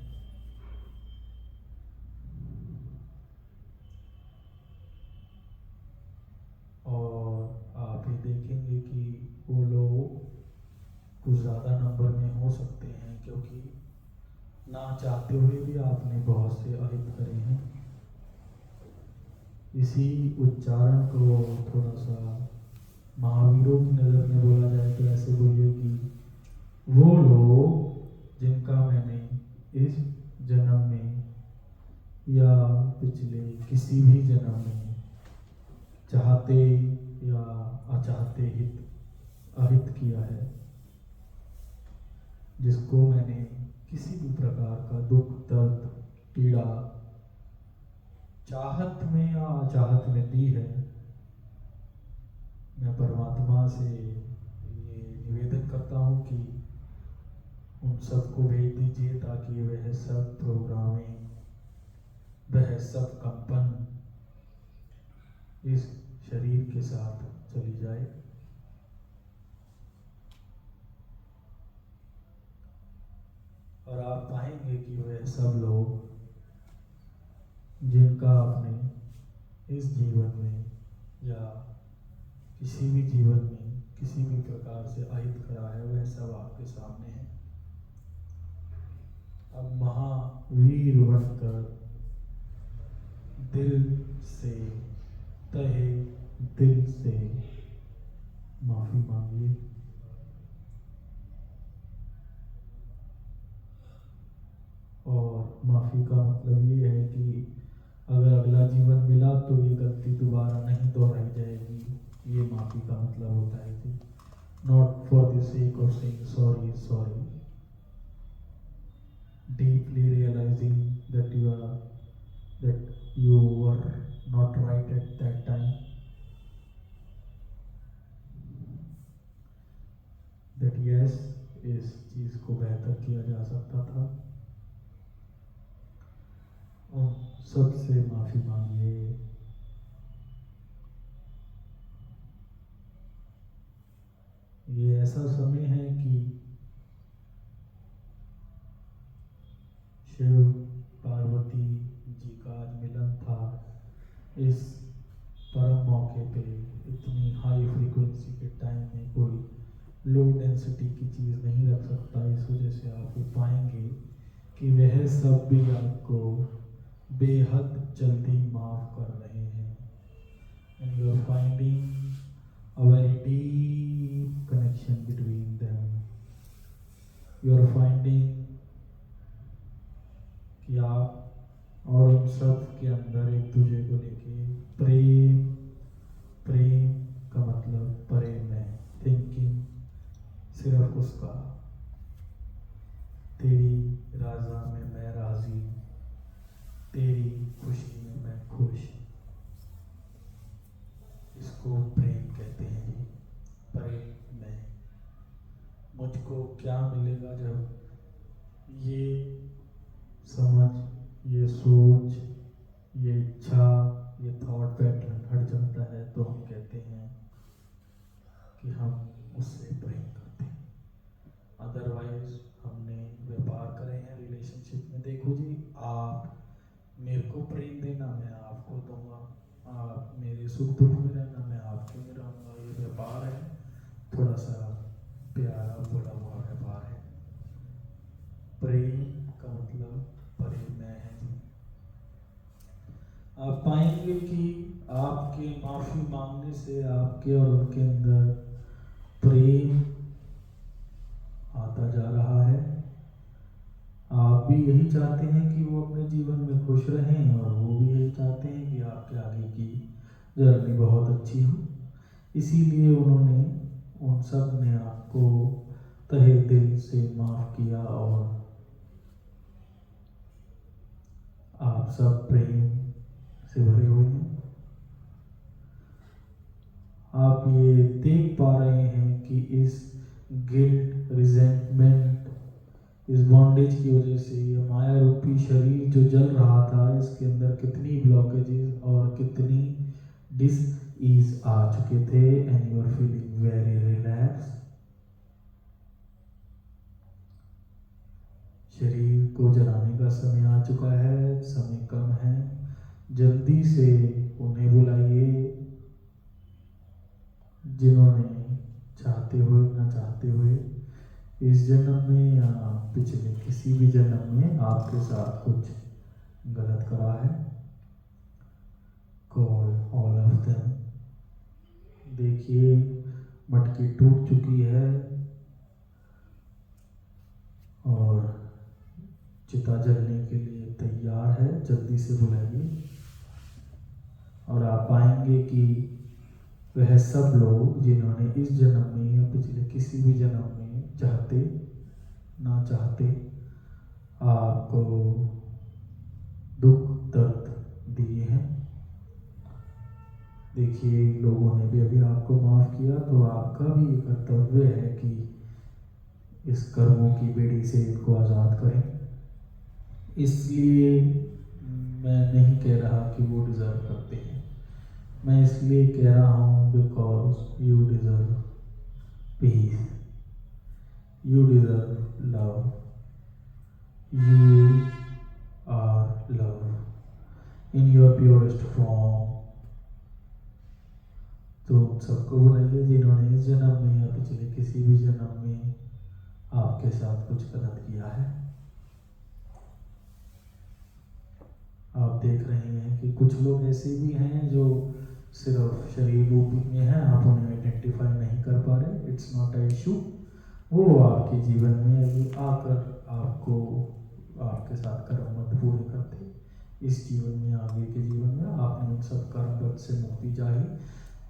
और आप ये देखेंगे कि वो लोग कुछ ज़्यादा नंबर में हो सकते हैं, क्योंकि ना चाहते हुए भी आपने बहुत से अहित करे हैं। इसी उच्चारण को थोड़ा सा महावीरों की नज़र में बोला जाए तो ऐसे बोलिए कि वो लोग जिनका मैंने इस जन्म में या पिछले किसी भी जन्म में चाहते या अचाहते अहित किया है, जिसको मैंने किसी भी प्रकार का दुख, दर्द, पीड़ा चाहत में या अचाहत में दी है, मैं परमात्मा से ये निवेदन करता हूँ कि उन सबको भेज दीजिए, ताकि वह सब प्रोग्रामिंग, वह सब कंपन इस शरीर के साथ चली जाए। और आप पाएंगे कि वह सब लोग जिनका आपने इस जीवन में या किसी भी जीवन में किसी भी प्रकार से अहित करा है, वह सब आपके सामने है। अब महावीर बनकर दिल से, तहे दिल से माफी मांगिए। और माफी का मतलब ये है कि अगर अगला जीवन मिला तो ये गलती दोबारा नहीं दोहराई जाएगी, ये माफी का मतलब होता है कि not for the sake of saying sorry sorry, deeply realizing that you were not right at that time, that yes, इस चीज को बेहतर किया जा सकता था। उन सबसे माफी मांगिए। ये ऐसा समय है कि शिव पार्वती जी का आज मिलन था। इस परम मौके पे इतनी हाई फ्रीक्वेंसी के टाइम में कोई लो डेंसिटी की चीज़ नहीं रख सकता। इस वजह से आप ये पाएंगे कि वह सब भी आपको बेहद जल्दी माफ कर रहे हैं। And you are finding a very deep connection between them. You are finding कि आप और उन सब के अंदर एक दूसरे को लेके प्रेम, प्रेम का मतलब प्रेम है, थिंकिंग सिर्फ उसका। तेरी राजा में मैं राजी, तेरी खुशी में मैं खुश। इसको प्रेम कहते हैं जी, प्रेम में। मुझको क्या मिलेगा जब ये समझ, ये सोच, ये इच्छा, ये थॉट पैटर्न हट जाता है, तो हम कहते हैं कि हम उससे प्रेम करते हैं। अदरवाइज हमने व्यापार करे हैं रिलेशनशिप में। देखो जी, आप मेरे को प्रेम देना, मैं आपको दूंगा। आप मेरे सुख दुख में रहना, मैं आपके में रहूँगा। ये व्यापार है, थोड़ा सा प्यारा बोला हुआ व्यापार है। प्रेम का मतलब प्रेम में है जी। आप पाएंगे कि आपके माफी मांगने से आपके और उनके अंदर प्रेम आता जा रहा है। आप भी यही चाहते हैं कि वो अपने जीवन में खुश रहें, और वो भी यही चाहते हैं कि आपके आगे की जर्नी बहुत अच्छी हो। इसीलिए उन्होंने, उन सब ने आपको तहे दिल से माफ किया, और आप सब प्रेम से भरे हुए हैं। आप ये देख पा रहे हैं कि इस गिल्ट, रिजेंटमेंट, इस बॉन्डेज की वजह से ये माया रूपी शरीर जो जल रहा था, इसके अंदर कितनी ब्लॉकेजेस और कितनी डिस ईज आ चुके थे and you are feeling very relax. शरीर को जलाने का समय आ चुका है, समय कम है, जल्दी से उन्हें बुलाइए जिन्होंने चाहते हुए ना चाहते हुए इस जन्म में या पिछले किसी भी जन्म में आपके साथ कुछ गलत करा है। Call all of them. देखिए मटकी टूट चुकी है और चिता जलने के लिए तैयार है, जल्दी से बुलाइए। और आप पाएंगे कि वह सब लोग जिन्होंने इस जन्म में या पिछले किसी भी जन्म में चाहते ना चाहते आपको दुख दर्द दिए हैं, देखिए लोगों ने भी अभी आपको माफ किया, तो आपका भी ये कर्तव्य है कि इस कर्मों की बेड़ी से इनको आज़ाद करें। इसलिए मैं नहीं कह रहा कि वो डिज़र्व करते हैं, मैं इसलिए कह रहा हूँ because you deserve peace, you deserve love, you are love in your purest form. तो उन सबको बुलाइए जिन्होंने इस जन्म में या पिछले किसी भी जन्म में आपके साथ कुछ गलत किया है। आप देख रहे हैं कि कुछ लोग ऐसे भी हैं जो सिर्फ शरीर रूप में हैं, आप उन्हें आइडेंटिफाई नहीं कर पा रहे। इट्स नॉट अ इशू, वो आपके जीवन में अभी आकर आपको आपके साथ कर्म मत पूरे करते। इस जीवन में आगे के जीवन में आपने उन सब कर्म से मुक्ति चाही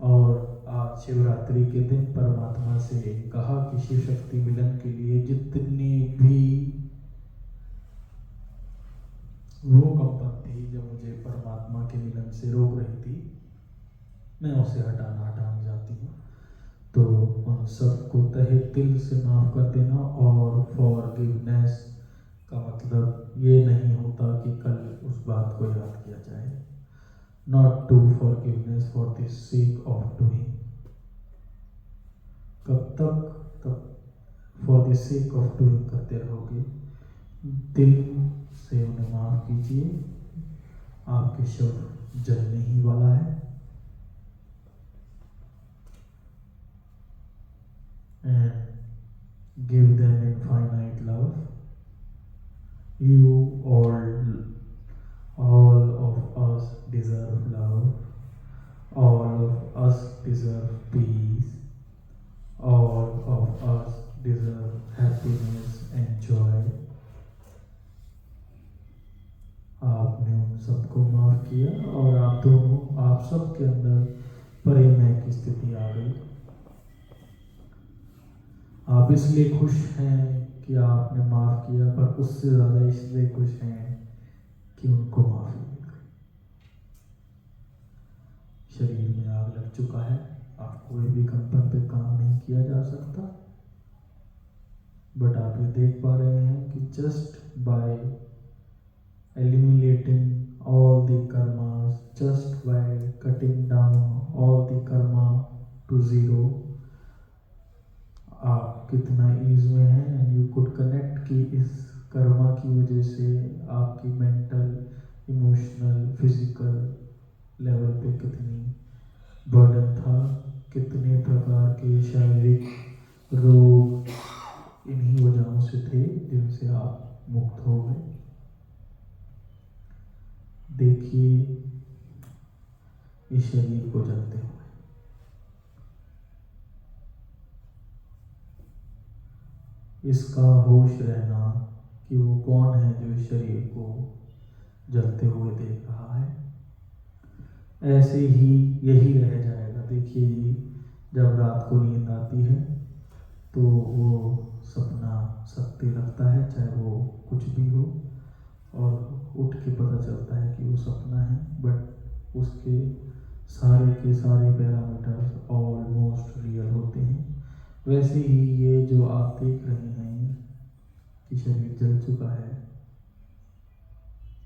और आज शिवरात्रि के दिन परमात्मा से कहा कि शिव शक्ति मिलन के लिए जितनी भी वो कंपन थी जो मुझे परमात्मा के मिलन से रोक रही थी, मैं उसे हटाने जाती हूँ। तो उन सबको तहे दिल से माफ कर देना। और फॉरगिवनेस का मतलब ये नहीं होता कि कल उस बात को याद किया जाए। Not to forgiveness for the sake of doing. कब तक for the sake of doing करते रहोगे? दिल से उन्हें माफ कीजिए, आपके शव जलने ही वाला है। And give them infinite love. You all of us deserve love. All of us deserve peace. All of us deserve happiness and joy. आपने उन सबको माफ किया और आप सबके अंदर प्रेम की स्थिति आ गई। आप इसलिए खुश हैं कि आपने माफ किया, पर उससे ज़्यादा इसलिए खुश हैं कि उनको माफी मिल गई। शरीर में आग लग चुका है, आप कोई भी कंपन पे काम नहीं किया जा सकता, बट आप ये देख पा रहे हैं कि just by eliminating all the karmas, just by cutting down all the karma to zero, आप कितना ईज में हैं। एंड यू कुड कनेक्ट कि इस कर्मा की वजह से आपकी मेंटल, इमोशनल, फिजिकल लेवल पे कितनी बर्डन था, कितने प्रकार के शारीरिक रोग इन्हीं वजहों से थे जिनसे आप मुक्त हो गए। देखिए इस शरीर को जलते हुए, इसका होश रहना कि वो कौन है जो इस शरीर को जलते हुए देख रहा है। ऐसे ही यही रह जाएगा। देखिए जी, जब रात को नींद आती है तो वो सपना सत्य लगता है, चाहे वो कुछ भी हो, और उठ के पता चलता है कि वो सपना है, बट उसके सारे के सारे पैरामीटर्स ऑलमोस्ट रियल होते हैं। वैसे ही ये जो आप देख रहे हैं कि शरीर जल चुका है,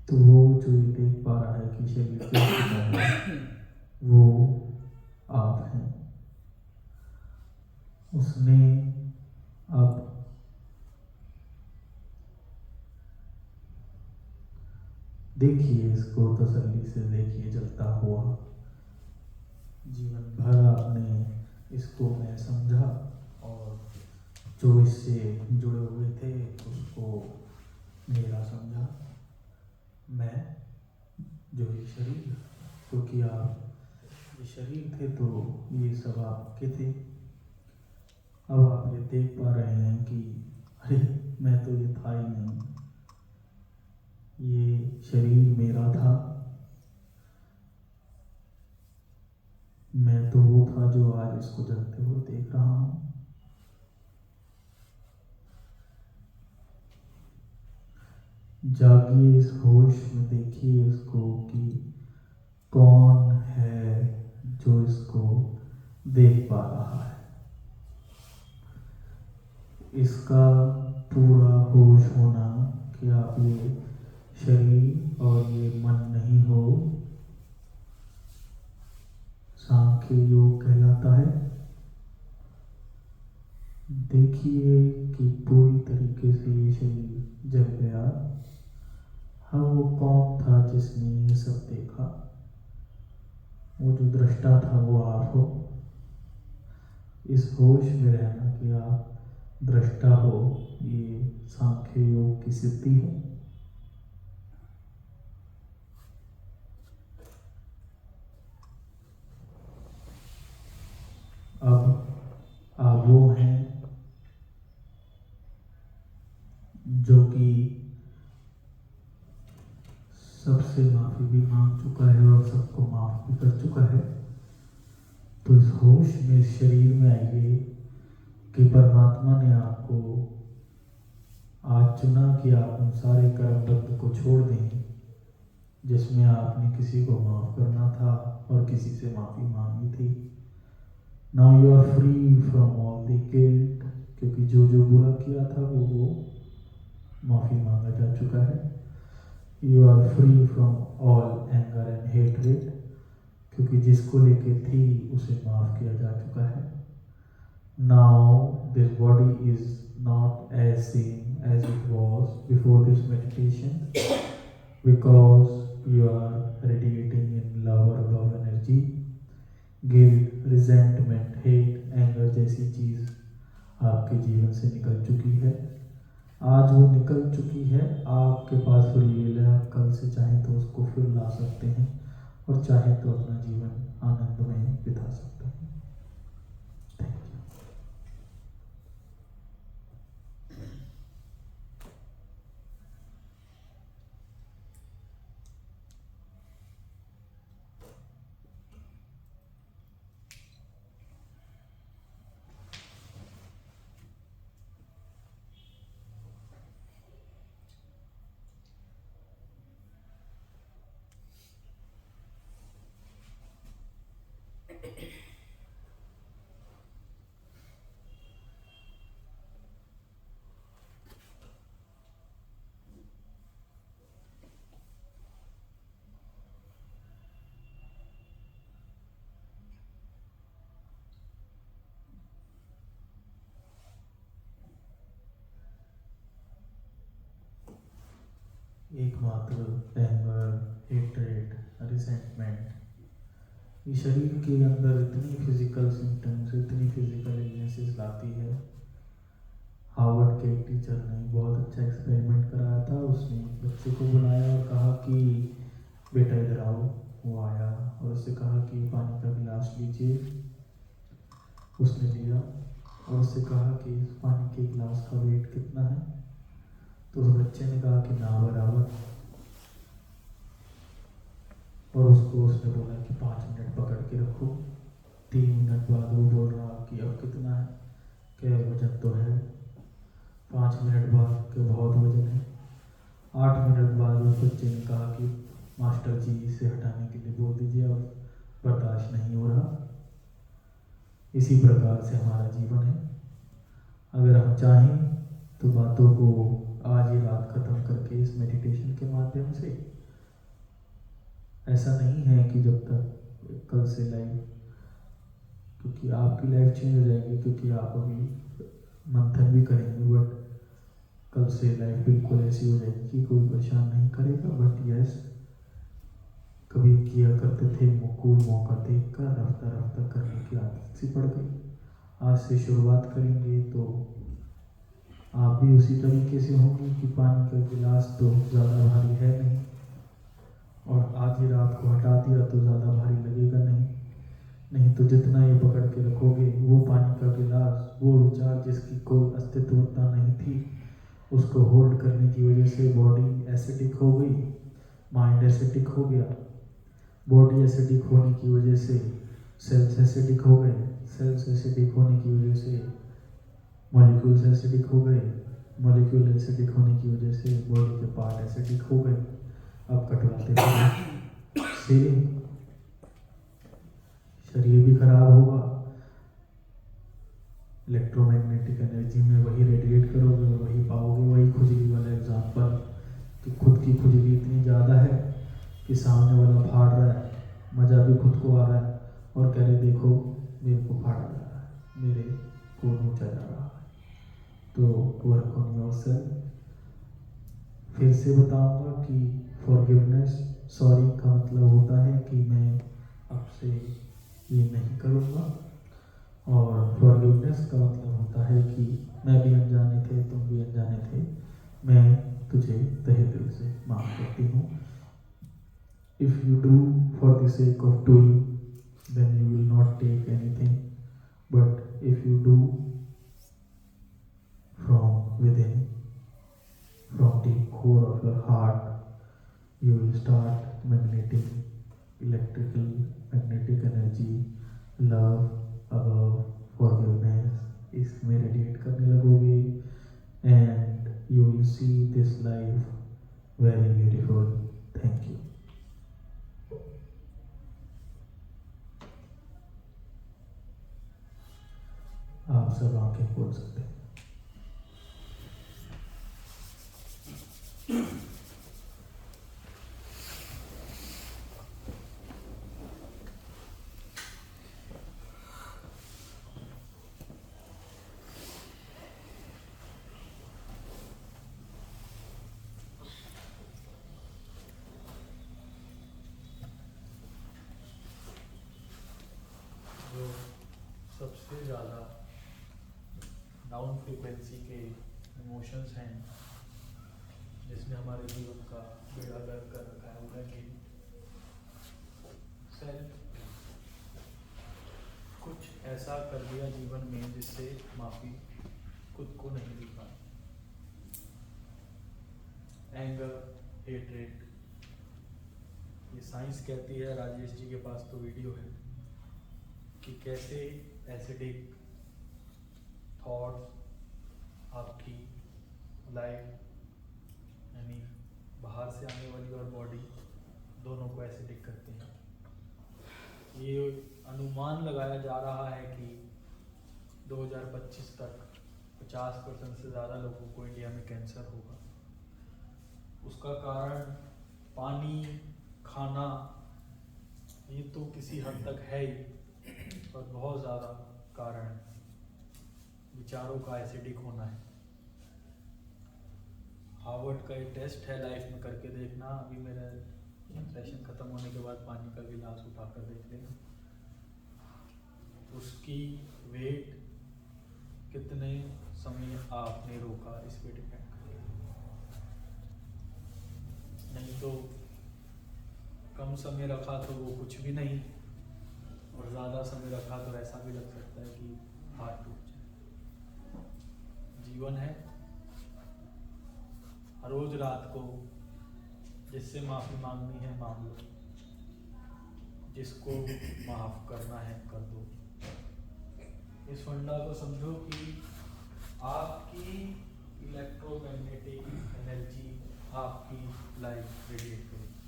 तो वो जो ये देख पा रहा है कि शरीर जल चुका है, वो आप हैं। उसने अब देखिए, इसको तसल्ली से देखिए जलता हुआ। जीवन भर आपने इसको मैं समझा और जो इससे जुड़े हुए थे उसको मेरा समझा। मैं जो ये शरीर, क्योंकि आप ये शरीर थे तो ये सब आपके थे। अब आप ये देख पा रहे हैं कि अरे मैं तो ये था ही नहीं, ये शरीर मेरा था। मैं तो वो था जो आज इसको जलते हुए देख रहा हूं। जागिए, इस होश में देखिए इसको कि कौन है जो इसको देख पा रहा है। इसका पूरा होश होना कि आप ये शरीर और ये मन नहीं हो, सांख्य योग कहलाता है। देखिए कि पूरी तरीके से ये शरीर जल गया। हाँ, वो कौन था जिसने ये सब देखा? वो जो दृष्टा था वो आप हो। इस होश में रहना कि आप दृष्टा हो, ये सांख्य योग की सिद्धि है। अब आप वो हैं जो कि सबसे माफी भी मांग चुका है और सबको माफ भी कर चुका है। तो इस होश में, इस शरीर में आइए कि परमात्मा ने आपको आज चुना कि आप उन सारे कर्म बंध को छोड़ दें जिसमें आपने किसी को माफ करना था और किसी से माफी मांगी थी। Now you are free from all the guilt, क्योंकि जो जो बुरा किया था वो माफी मांगा जा चुका है। You are free from all anger and hatred, क्योंकि जिसको लेके थी उसे माफ किया जा चुका है। Now this body is not as same as it was before this meditation, because you are radiating in love or above energy. Guilt, resentment, hate, anger जैसी चीज आपके जीवन से निकल चुकी है। आज वो निकल चुकी है, आपके पास फ्री विल है। आप कल से चाहे तो उसको फिर ला सकते हैं और चाहे तो अपना जीवन आनंद में बिता सकते हैं। Thank you. एकमात्र एंगर, हेट्रेड, रिसेंटमेंट, ये शरीर के अंदर इतनी फिजिकल सिम्टम्स, इतनी फिजिकल इलनेसेस लाती है। हार्वर्ड के एक टीचर ने बहुत अच्छा एक्सपेरिमेंट कराया था। उसने एक बच्चे को बुलाया और कहा कि बेटा इधर आओ। वो आया और उससे कहा कि पानी का गिलास लीजिए। उसने लिया और उससे कहा कि इस पानी के गिलास का वेट कितना है? तो उस बच्चे ने कहा कि ना बराबर। और उसको उसने बोला कि 5 मिनट पकड़ के रखो। 3 मिनट बाद वो बोल रहा कि अब कितना है? क्या वजन तो है। 5 मिनट बाद के बहुत वजन है। 8 मिनट बाद उस बच्चे ने कहा कि मास्टर जी इसे हटाने के लिए बोल दीजिए, अब बर्दाश्त नहीं हो रहा। इसी प्रकार से हमारा जीवन है। अगर हम चाहें तो बातों को आज ही रात खत्म करके इस मेडिटेशन के माध्यम से, ऐसा नहीं है कि जब तक कल से लाइफ, क्योंकि आपकी लाइफ चेंज हो जाएगी, क्योंकि आप अभी मंथन भी करेंगे, बट कल से लाइफ बिल्कुल ऐसी हो जाएगी कि कोई परेशान नहीं करेगा। बट यस, कभी किया करते थे, कोई मौका देखकर रफ्ता रफ्ता करने की आदत सी पड़ गई। आज से शुरुआत करेंगे तो आप भी उसी तरीके से होंगे कि पानी का गिलास तो ज़्यादा भारी है नहीं, और आधी रात को हटा दिया तो ज़्यादा भारी लगेगा नहीं। नहीं तो जितना ये पकड़ के रखोगे, वो पानी का गिलास, वो विचार जिसकी कोई अस्तित्वता नहीं थी, उसको होल्ड करने की वजह से बॉडी एसिडिक हो गई, माइंड एसिडिक हो गया। बॉडी एसिडिक होने की वजह से सेल्स एसिडिक हो गए, सेल्स एसिडिक होने की वजह से मॉलिक्यूल्स एसिडिक हो गए, मॉलिक्यूल एसिडिक होने की वजह से बॉडी के पार्ट एसिडिक हो गए। अब कटवाते से शरीर भी खराब होगा, इलेक्ट्रोमैग्नेटिक एनर्जी में वही रेडिएट करोगे और वही पाओगे। वही खुजली वाला एग्जाम्पल कि खुद की खुजली इतनी ज़्यादा है कि सामने वाला फाड़ रहा है, मज़ा भी खुद को आ रहा है और कह रहे देखो मेरे को फाड़ा जा रहा है, मेरे को नोचा जा रहा है। तो वर्क ऑन योरसेल्फ। फिर से बताऊंगा कि फॉरगिवनेस, सॉरी का मतलब होता है कि मैं आपसे ये नहीं करूँगा, और फॉरगिवनेस का मतलब होता है कि मैं भी अनजाने थे, तुम भी अनजाने थे, मैं तुझे तहे दिल से माफ़ करती हूँ। If you do for the sake of doing, then you will not take anything, but if you do from within, from the core of your heart, you will start electrical magnetic energy, love, above, forgiveness, इसमें radiate करने लगोगे, and you will see this life very beautiful. Thank you. आप सब आंखें खोल सकते हैं। जो सबसे ज़्यादा डाउन फ्रीक्वेंसी के इमोशंस हैं, जिसने हमारे जीवन का बेड़ा गर्क कर रखा है, वो है कि सेल्फ कुछ ऐसा कर दिया जीवन में जिससे माफ़ी खुद को नहीं दी पाई। एंगर, हेट्रेड, ये साइंस कहती है, राजेश जी के पास तो वीडियो है कि कैसे एसिडिक थॉट्स आपकी लाइफ यानी बाहर से आने वाली और बॉडी दोनों को एसिडिक करते हैं। ये अनुमान लगाया जा रहा है कि 2025 तक 50% से ज़्यादा लोगों को इंडिया में कैंसर होगा। उसका कारण पानी, खाना, ये तो किसी हद तक है ही, पर बहुत ज़्यादा कारण विचारों का एसिडिक होना है। हार्वर्ड का एक टेस्ट है, लाइफ में करके देखना। अभी मेरा सेशन ख़त्म होने के बाद पानी का गिलास उठाकर देख लेना, उसकी वेट कितने समय आपने रोका इस पे डिपेंड करेगा। नहीं तो कम समय रखा तो वो कुछ भी नहीं, और ज़्यादा समय रखा तो ऐसा भी लग सकता है कि हाथ टूट जाए। जीवन है, हर रोज रात को जिससे माफ़ी मांगनी है मांग लो, जिसको माफ़ करना है कर दो। इस फंडा को समझो कि आपकी इलेक्ट्रोमैग्नेटिक एनर्जी आपकी लाइफ रेडिएट करेगी।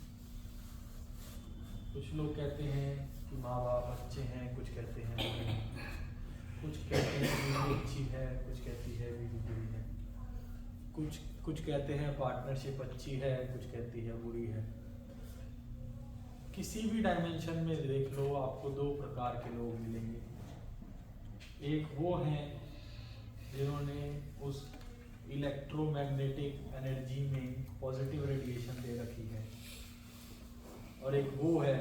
कुछ लोग कहते हैं कि माँ बाप अच्छे हैं, कुछ कहते हैं बुरे हैं, कुछ कहते हैं बीवी अच्छी है, कुछ कहती है बीवी बुरी है, कुछ कहते हैं पार्टनरशिप अच्छी है, कुछ कहती है बुरी है। किसी भी डायमेंशन में देख लो, आपको दो प्रकार के लोग मिलेंगे। एक वो हैं जिन्होंने उस इलेक्ट्रोमैग्नेटिक एनर्जी में पॉजिटिव रेडिएशन दे रखी है, और एक वो है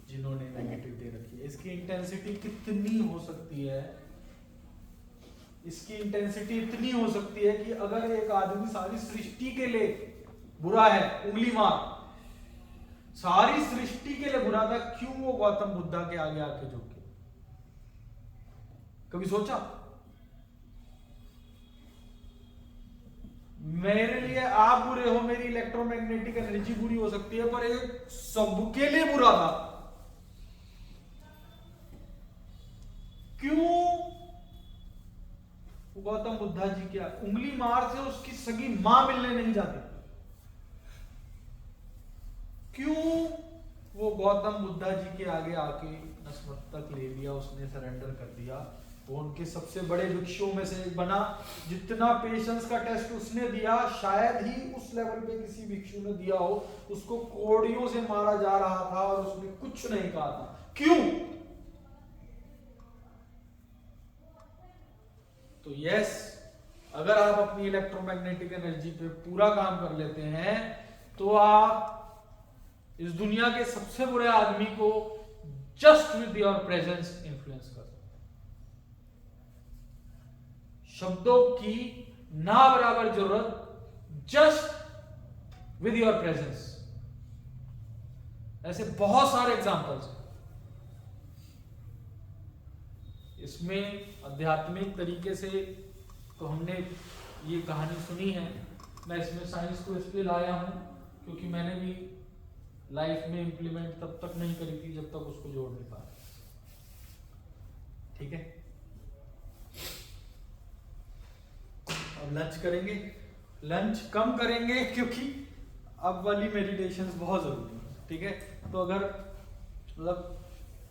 जिन्होंने नेगेटिव दे रखी है। इसकी इंटेंसिटी कितनी हो सकती है? इसकी इंटेंसिटी इतनी हो सकती है कि अगर एक आदमी सारी सृष्टि के लिए बुरा है, उंगली मार, सारी सृष्टि के लिए बुरा था, क्यों वो गौतम बुद्धा के आगे आके झुके? कभी सोचा? मेरे लिए आप बुरे हो, मेरी इलेक्ट्रोमैग्नेटिक एनर्जी बुरी हो सकती है, पर ये सबके लिए बुरा था। क्यों गौतम बुद्धा जी क्या उंगली मार से उसकी सगी मां मिलने नहीं जाती? क्यों वो गौतम बुद्धा जी के आगे आके नतमस्तक ले लिया, उसने सरेंडर कर दिया। वो उनके सबसे बड़े भिक्षुओं में से एक बना। जितना पेशेंस का टेस्ट उसने दिया, शायद ही उस लेवल पे किसी भिक्षु ने दिया हो। उसको कोड़ियों से मारा जा रहा था और उसने कुछ नहीं कहा था। क्यों? तो यस, अगर आप अपनी इलेक्ट्रोमैग्नेटिक एनर्जी पे पूरा काम कर लेते हैं तो आप इस दुनिया के सबसे बुरे आदमी को just with your presence influence कर सकते हैं। शब्दों की ना बराबर जरूरत, जस्ट विद योर प्रेजेंस। ऐसे बहुत सारे एग्जांपल्स हैं। इसमें आध्यात्मिक तरीके से तो हमने ये कहानी सुनी है। मैं इसमें साइंस को इसलिए लाया हूं क्योंकि मैंने भी लाइफ में इंप्लीमेंट तब तक नहीं करी थी जब तक उसको जोड़ नहीं पाया। ठीक है, अब लंच करेंगे। लंच कम करेंगे क्योंकि अब वाली मेडिटेशंस बहुत जरूरी है। ठीक है, तो अगर मतलब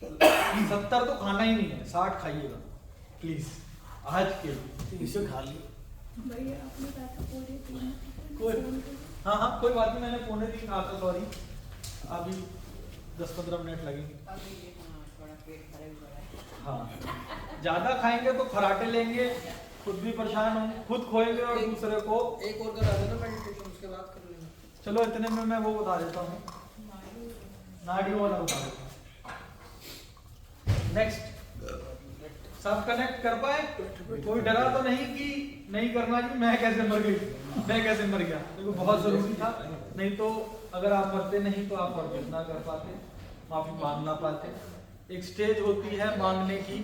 70 तो खाना ही नहीं है, 60 खाइएगा प्लीज आज के लिए। इसे खा लिया भैया, आपने कहा था पूरे 3 कोई, हाँ कोई बात नहीं, मैंने 2:45 कहा था, सॉरी। अभी 10-15 मिनट लगेंगे। थोड़ा पेट खराब हो रहा है। हाँ, ज्यादा खाएंगे तो खराटे लेंगे, खुद भी परेशान होंगे, खुद खोएंगे और दूसरे को। एक और करा देना मेडिटेशन, उसके बाद कर लेंगे। चलो इतने में मैं वो बता देता हूँ, नाड़ी वाला बता देता हूँ। नेक्स्ट, सब कनेक्ट कर पाए? कोई डरा तो नहीं कि नहीं करना कि मैं कैसे मर गई, मैं कैसे मर गया? देखो बहुत जरूरी था, नहीं तो अगर आप मरते नहीं तो आप फॉरगिव ना कर पाते, माफी मांग ना पाते। एक स्टेज होती है मांगने की।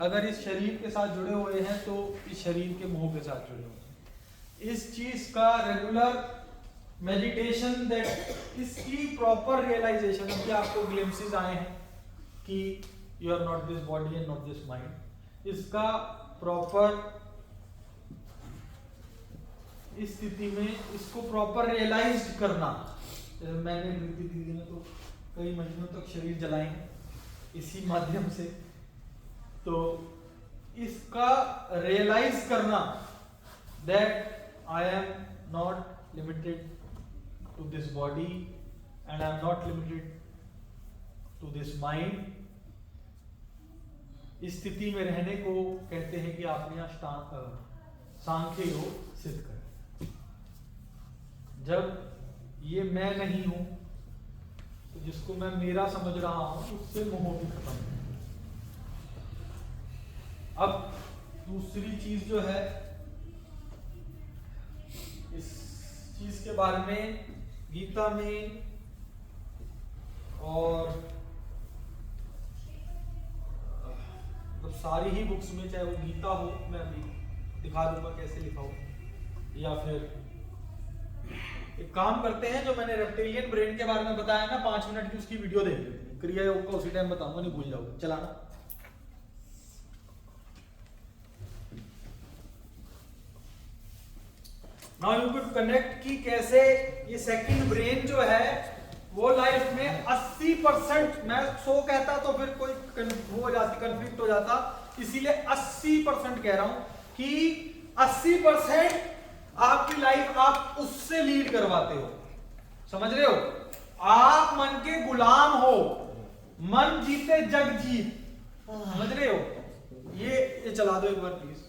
अगर इस शरीर के साथ जुड़े हुए हैं तो इस शरीर के मोह के साथ जुड़े हुए हैं। इस चीज का रेगुलर मेडिटेशन, दैट इसकी प्रॉपर रियलाइजेशन, अभी आपको ग्लिम्पसेस आए हैं कि you are not this body and not this mind. इसका प्रॉपर इस स्थिति में इसको प्रॉपर रियलाइज करना। जैसे मैंने प्रीति दीदी ने तो कई महीनों तक शरीर जलाए हैं इसी माध्यम से। तो इसका रियलाइज करना that I am not limited to this body and I am not limited to this mind. इस स्थिति में रहने को कहते हैं कि आपने अष्टांग सांख्य योग सिद्ध कर। जब ये मैं नहीं हूं तो जिसको मैं मेरा समझ रहा हूं उससे मोह भी खत्म है। अब दूसरी चीज जो है, इस चीज के बारे में गीता में और मतलब सारी ही बुक्स में, चाहे वो गीता हो, मैं अभी दिखा दूंगा कैसे लिखा हो, या फिर एक काम करते हैं जो मैंने रेप्टिलियन ब्रेन के बारे में बताया ना 5 मिनट की, उसकी वीडियो देख लेते हैं। क्रिया योग का उसी टाइम बताऊंगा, नहीं भूल जाओगे। चलाना। नाउ यू कुड कनेक्ट कि कैसे ये सेकंड ब्रेन जो है वो लाइफ में 80%, मैं 100 कहता तो फिर कोई वो हो जाती, कंफ्लिक्ट हो जाता, इसीलिए 80% कह रहा हूं कि 80% आपकी लाइफ आप उससे लीड करवाते हो। समझ रहे हो? आप मन के गुलाम हो, मन जीते जग जीत, समझ रहे हो? ये चला दो एक बार प्लीज।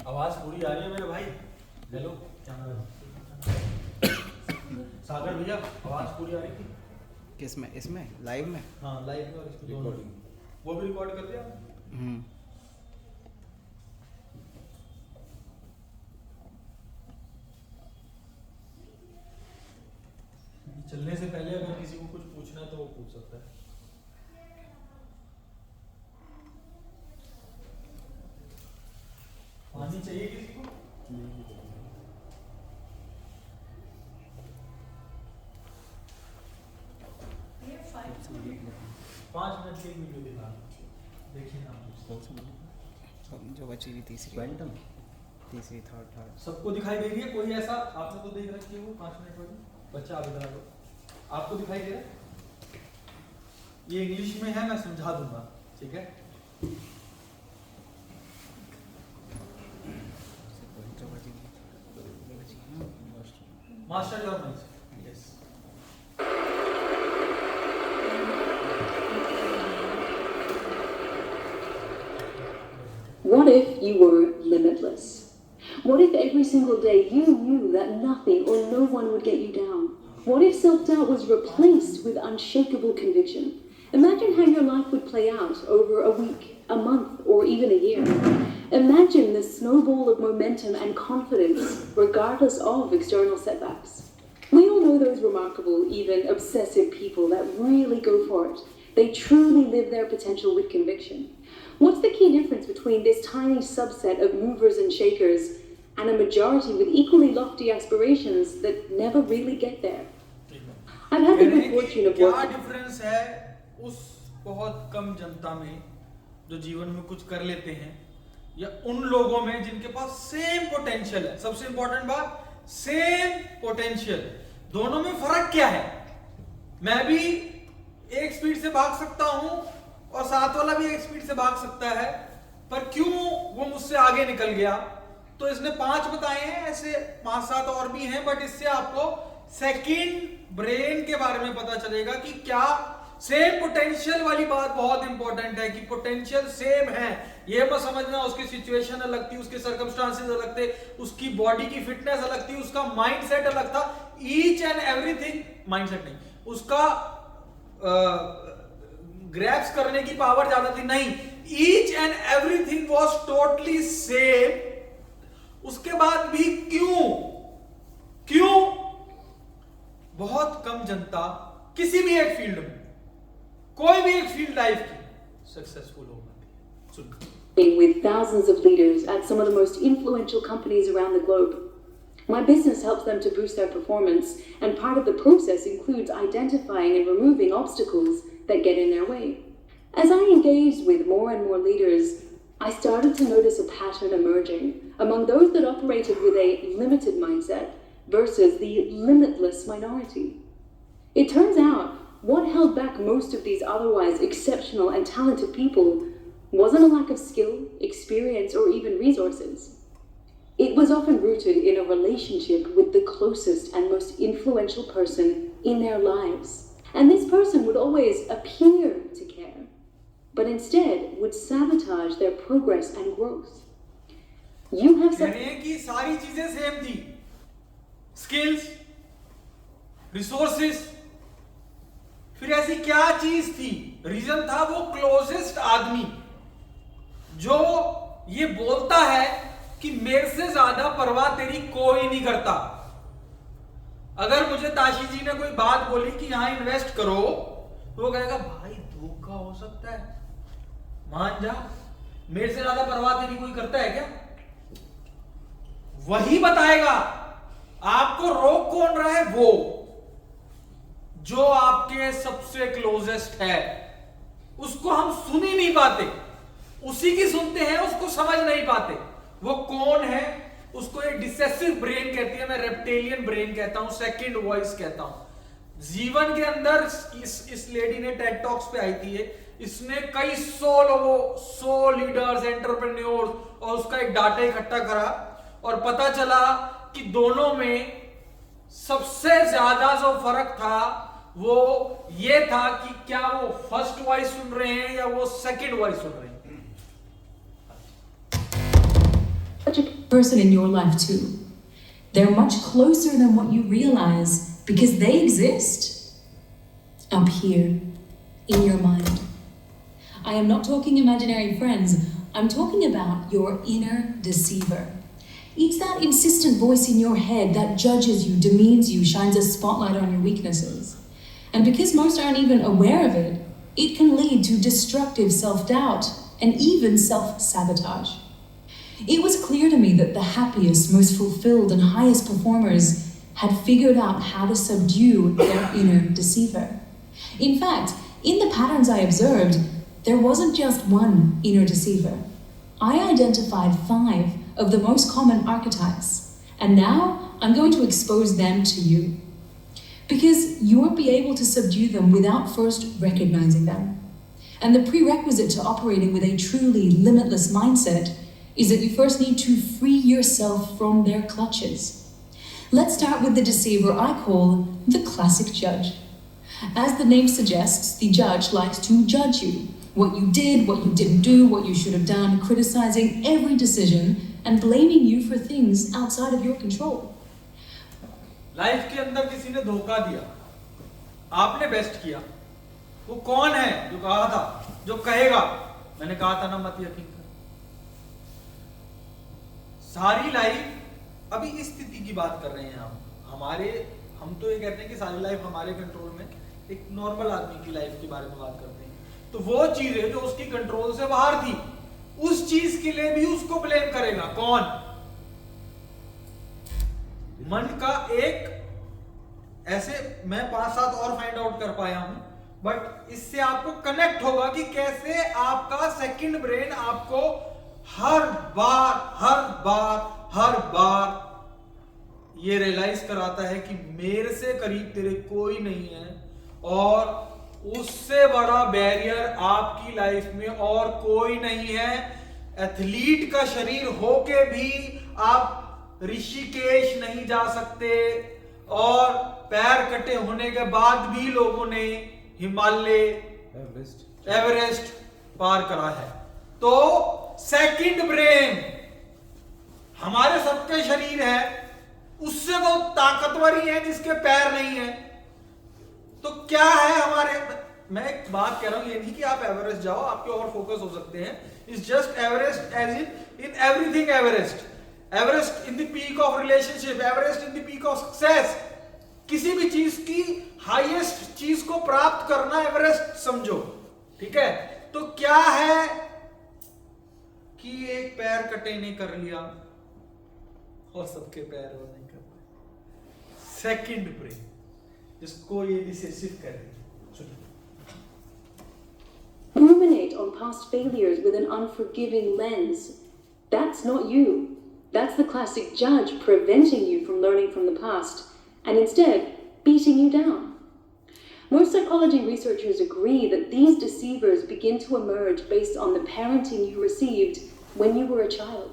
आवाज पूरी आ रही है मेरे भाई? हेलो सागर भैया, आवाज पूरी आ रही थी? किसमें? इसमें लाइव में? हाँ लाइव में, और इसको दोनों वो भी रिकॉर्ड कर दिया। चलने से पहले अगर किसी को कुछ पूछना है तो वो पूछ सकता है। पानी चाहिए किसी को? 5 मिनट की वीडियो दिखा, देखिए ना जो बची हुई तीसरी थर्ड सबको दिखाई दे रही है? कोई ऐसा आपने तो देख रखी है वो 5 मिनट वाली? बच्चा आप इधर आ लो, आपको दिखाई दे रहा है? ये इंग्लिश में है, मैं समझा दूंगा, ठीक है? Master journals, yes. What if you were limitless? What if every single day you knew that nothing or no one would get you down? What if self-doubt was replaced with unshakable conviction? Imagine how your life would play out over a week, a month, or even a year. Imagine the snowball of momentum and confidence regardless of external setbacks. We all know those remarkable, even obsessive people that really go for it. They truly live their potential with conviction. What's the key difference between this tiny subset of movers and shakers and a majority with equally lofty aspirations that never really get there? I've had the good fortune of क्या working. Difference है उस बहुत कम जनता में जो जीवन में कुछ कर लेते हैं, या उन लोगों में जिनके पास सेम पोटेंशियल है? सबसे इंपॉर्टेंट बात, सेम पोटेंशियल। दोनों में फर्क क्या है? मैं भी एक स्पीड से भाग सकता हूं और साथ वाला भी एक स्पीड से भाग सकता है, पर क्यों वो मुझसे आगे निकल गया? तो इसने 5 बताए हैं, ऐसे 5-7 और भी हैं, बट इससे आपको सेकंड ब्रेन के बारे में पता चलेगा कि क्या सेम पोटेंशियल वाली बात बहुत इंपॉर्टेंट है, कि पोटेंशियल सेम है। ये मत समझना उसकी सिचुएशन अलग थी, उसके सर्कमस्टांसेस अलग थे, उसकी बॉडी की फिटनेस अलग थी, उसका माइंडसेट अलग था। ईच एंड एवरीथिंग, माइंडसेट नहीं, उसका ग्रैप्स करने की पावर ज्यादा थी, नहीं, each and everything was totally same. उसके बाद भी क्यों बहुत कम जनता किसी भी एक फील्ड में, कोई भी एक फील्ड लाइफ की सक्सेसफुल हो पाती है? With thousands of leaders at some of the most influential companies around the globe. My business helps them to boost their performance, and part of the process includes identifying and removing obstacles that get in their way. As I engaged with more and more leaders, I started to notice a pattern emerging among those that operated with a limited mindset versus the limitless minority. It turns out, what held back most of these otherwise exceptional and talented people wasn't a lack of skill, experience, or even resources. It was often rooted in a relationship with the closest and most influential person in their lives. And this person would always appear to care, but instead would sabotage their progress and growth. You have some... कहने की सारी चीजें same थी, skills, resources, फिर ऐसी क्या चीज थी? रीजन था वो क्लोजेस्ट आदमी जो ये बोलता है कि मेरे से ज्यादा परवाह तेरी कोई नहीं करता। अगर मुझे ताशी जी ने कोई बात बोली कि यहां इन्वेस्ट करो, तो वो कहेगा भाई धोखा हो सकता है, मान जा, मेरे से ज्यादा परवाह तेरी कोई करता है क्या? वही बताएगा। आपको रोक कौन रहा है? वो जो आपके सबसे क्लोजेस्ट है। उसको हम सुन ही नहीं पाते, उसी की सुनते हैं, उसको समझ नहीं पाते। वो कौन है? उसको एक डिसेसिव ब्रेन कहती है, मैं रेप्टेलियन ब्रेन कहता हूं, सेकंड वॉइस कहता हूं। जीवन के अंदर इस लेडी ने टेड टॉक्स पे आई थी, इसने कई 100 लोगों, 100 लीडर्स, एंटरप्रेन्योर्स और उसका एक डाटा इकट्ठा करा और पता चला कि दोनों में सबसे ज्यादा जो फर्क था वो ये था कि क्या वो फर्स्ट वॉइस सुन रहे हैं या वो सेकंड वॉइस सुन रहे हैं। Such a person in your life too. They're much closer than what you realize because they exist up here in your mind. I am not talking imaginary friends. I'm talking about your inner deceiver. It's that insistent voice in your head that judges you, demeans you, shines a spotlight on your weaknesses. And because most aren't even aware of it, it can lead to destructive self-doubt and even self-sabotage. It was clear to me that the happiest, most fulfilled, and highest performers had figured out how to subdue their inner deceiver. In fact, in the patterns I observed, there wasn't just one inner deceiver. I identified 5 of the most common archetypes, and now I'm going to expose them to you. Because you won't be able to subdue them without first recognizing them. And the prerequisite to operating with a truly limitless mindset is that you first need to free yourself from their clutches. Let's start with the deceiver I call the classic judge. As the name suggests, the judge likes to judge you. What you did, what you didn't do, what you should have done, criticizing every decision and blaming you for things outside of your control. Life के अंदर किसी ने धोखा दिया, आपने best किया, वो कौन है जो कहा था, जो कहेगा मैंने कहा था ना मत यकीन कर। सारी लाइफ अभी इस स्थिति की बात कर रहे हैं हम तो ये कहते हैं कि सारी लाइफ हमारे कंट्रोल में, एक नॉर्मल आदमी की लाइफ के बारे में बात करते हैं, तो वो चीजें जो उसकी कंट्रोल से बाहर थी उस चीज के लिए भी उसको ब्लेम करेगा कौन? मन का एक ऐसे मैं 5-7 और फाइंड आउट कर पाया हूं, बट इससे आपको कनेक्ट होगा कि कैसे आपका सेकंड ब्रेन आपको हर बार ये रियलाइज कराता है कि मेरे से करीब तेरे कोई नहीं है, और उससे बड़ा बैरियर आपकी लाइफ में और कोई नहीं है। एथलीट का शरीर होके भी आप ऋषिकेश नहीं जा सकते, और पैर कटे होने के बाद भी लोगों ने हिमालय, एवरेस्ट पार करा है। तो सेकंड ब्रेन हमारे सबके शरीर है, उससे तो ताकतवर ही है जिसके पैर नहीं है। तो क्या है हमारे, मैं एक बात कह रहा हूं, ये नहीं कि आप एवरेस्ट जाओ, आपके और फोकस हो सकते हैं। It's just Everest as in everything Everest, Everest in the peak of relationship, Everest in the peak of success. किसी भी चीज की हाईएस्ट चीज को प्राप्त करना एवरेस्ट समझो, ठीक है। तो क्या है कि एक पैर कटे नहीं कर लिया और सबके पैर वो नहीं कर पाए। सेकंड ब्रेन जिसको ये डिसेसिव कर रही है। Ruminate on past failures with an unforgiving lens. That's not you. That's the classic judge preventing you from learning from the past and instead beating you down. Most psychology researchers agree that these deceivers begin to emerge based on the parenting you received when you were a child.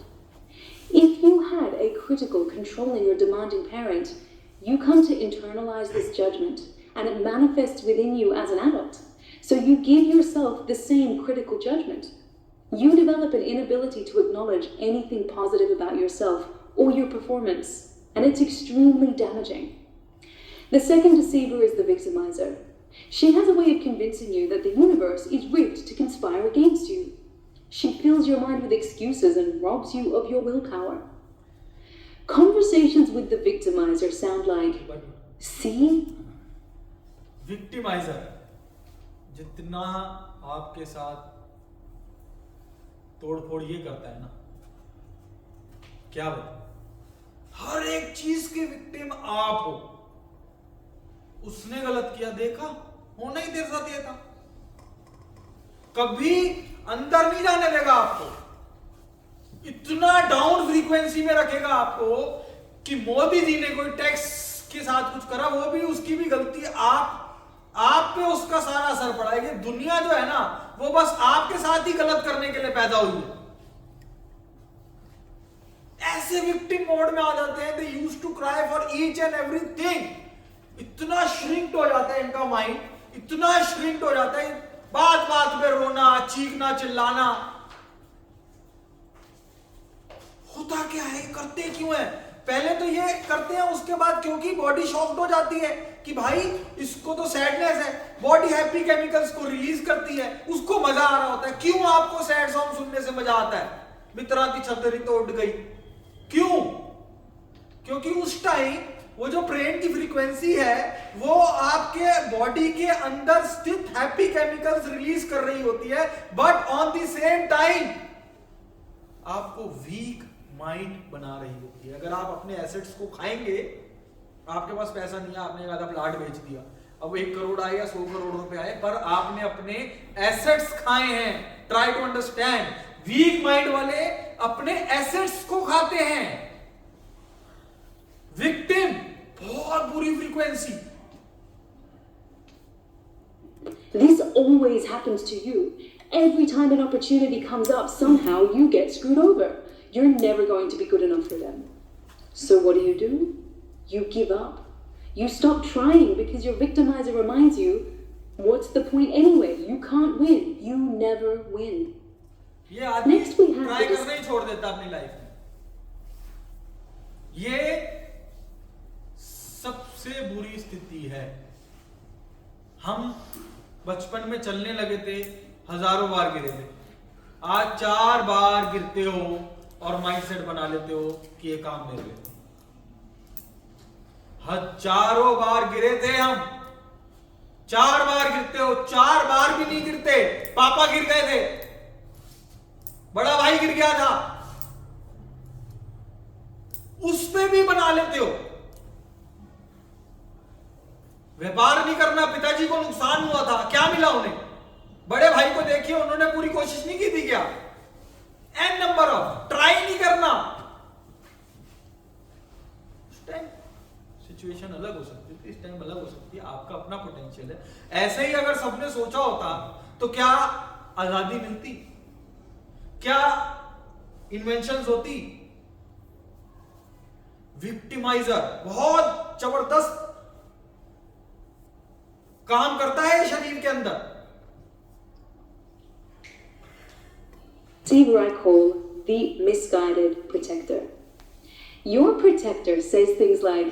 If you had a critical, controlling, or demanding parent, you come to internalize this judgment and it manifests within you as an adult. So you give yourself the same critical judgment. You develop an inability to acknowledge anything positive about yourself or your performance, and it's extremely damaging. The second deceiver is the victimizer. She has a way of convincing you that the universe is rigged to conspire against you. She fills your mind with excuses and robs you of your willpower. Conversations with the victimizer sound like, see? Victimizer जितना आपके साथ तोड़फोड़ ये करता है ना, क्या बता, हर एक चीज के विक्टिम आप हो। उसने गलत किया, देखा, होना ही तेरे साथ ये था। कभी अंदर नहीं जाने देगा आपको, इतना डाउन फ्रीक्वेंसी में रखेगा आपको कि मोदी जी ने कोई टैक्स के साथ कुछ करा, वो भी उसकी भी गलती, आप पे उसका सारा असर पड़ा है। कि दुनिया जो है ना वो बस आपके साथ ही गलत करने के लिए पैदा हुई है। ऐसे विक्टिम मोड में आ जाते हैं, they used to cry for each and everything. इतना श्रिंक्ड हो जाता है इनका माइंड, इतना श्रिंक्ड हो जाता है, बात बात पे रोना, चीखना, चिल्लाना। होता क्या है, करते क्यों है? पहले तो ये करते हैं, उसके बाद क्योंकि बॉडी शॉक्ड हो जाती है कि भाई इसको तो सैडनेस है, बॉडी हैप्पी केमिकल्स को रिलीज करती है, उसको मजा आ रहा होता है। क्यों आपको सैड सॉन्ग सुनने से मजा आता है? मित्रा की छतरी तो उड़ गई, क्यों? क्योंकि उस टाइम वो जो ब्रेन की फ्रीक्वेंसी है वो आपके बॉडी के अंदर स्थित हैप्पी केमिकल्स रिलीज कर रही होती है, but on the same time आपको वीक माइंड बना रही होती है। अगर आप अपने एसेट्स को खाएंगे, आपके पास पैसा नहीं है, आपने एक आधा प्लाट बेच दिया, अब 1 करोड़ आए या 100 करोड़ रुपए आए, पर आपने अपने एसेट्स खाए हैं। Try to understand, weak mind वाले अपने एसेट्स को खाते हैं। विक्टिम बहुत बुरी frequency. This always happens to you. Every time an opportunity comes up, somehow you get screwed over. You're never going to be good enough for them. So what do? You give up. You stop trying because your victimizer reminds you, what's the point anyway? You can't win. You never win. ये आदमी Next we have try this- करना ही छोड़ देता अपनी life में। ये सबसे बुरी स्थिति है। हम बचपन में चलने लगे थे, हजारों बार गिरे थे, आज 4 बार गिरते हो और माइंडसेट बना लेते हो कि ये काम मेरे लिए। हजारों बार गिरे थे हम, 4 बार गिरते हो, 4 बार भी नहीं गिरते। पापा गिर गए थे, बड़ा भाई गिर गया था, उस पे भी बना लेते हो। व्यापार नहीं करना, पिताजी को नुकसान हुआ था, क्या मिला उन्हें? बड़े भाई को देखिए, उन्होंने पूरी कोशिश नहीं की थी क्या? एन नंबर ऑफ ट्राई नहीं करना। उस टाइम सिचुएशन अलग हो सकती थी, इस टाइम अलग हो सकती है, आपका अपना पोटेंशियल है। ऐसे ही अगर सबने सोचा होता तो क्या आजादी मिलती? क्या इन्वेंशंस होती? विक्टिमाइजर बहुत जबरदस्त काम करता है शरीर के अंदर। See what I call the misguided protector. Your protector says things like,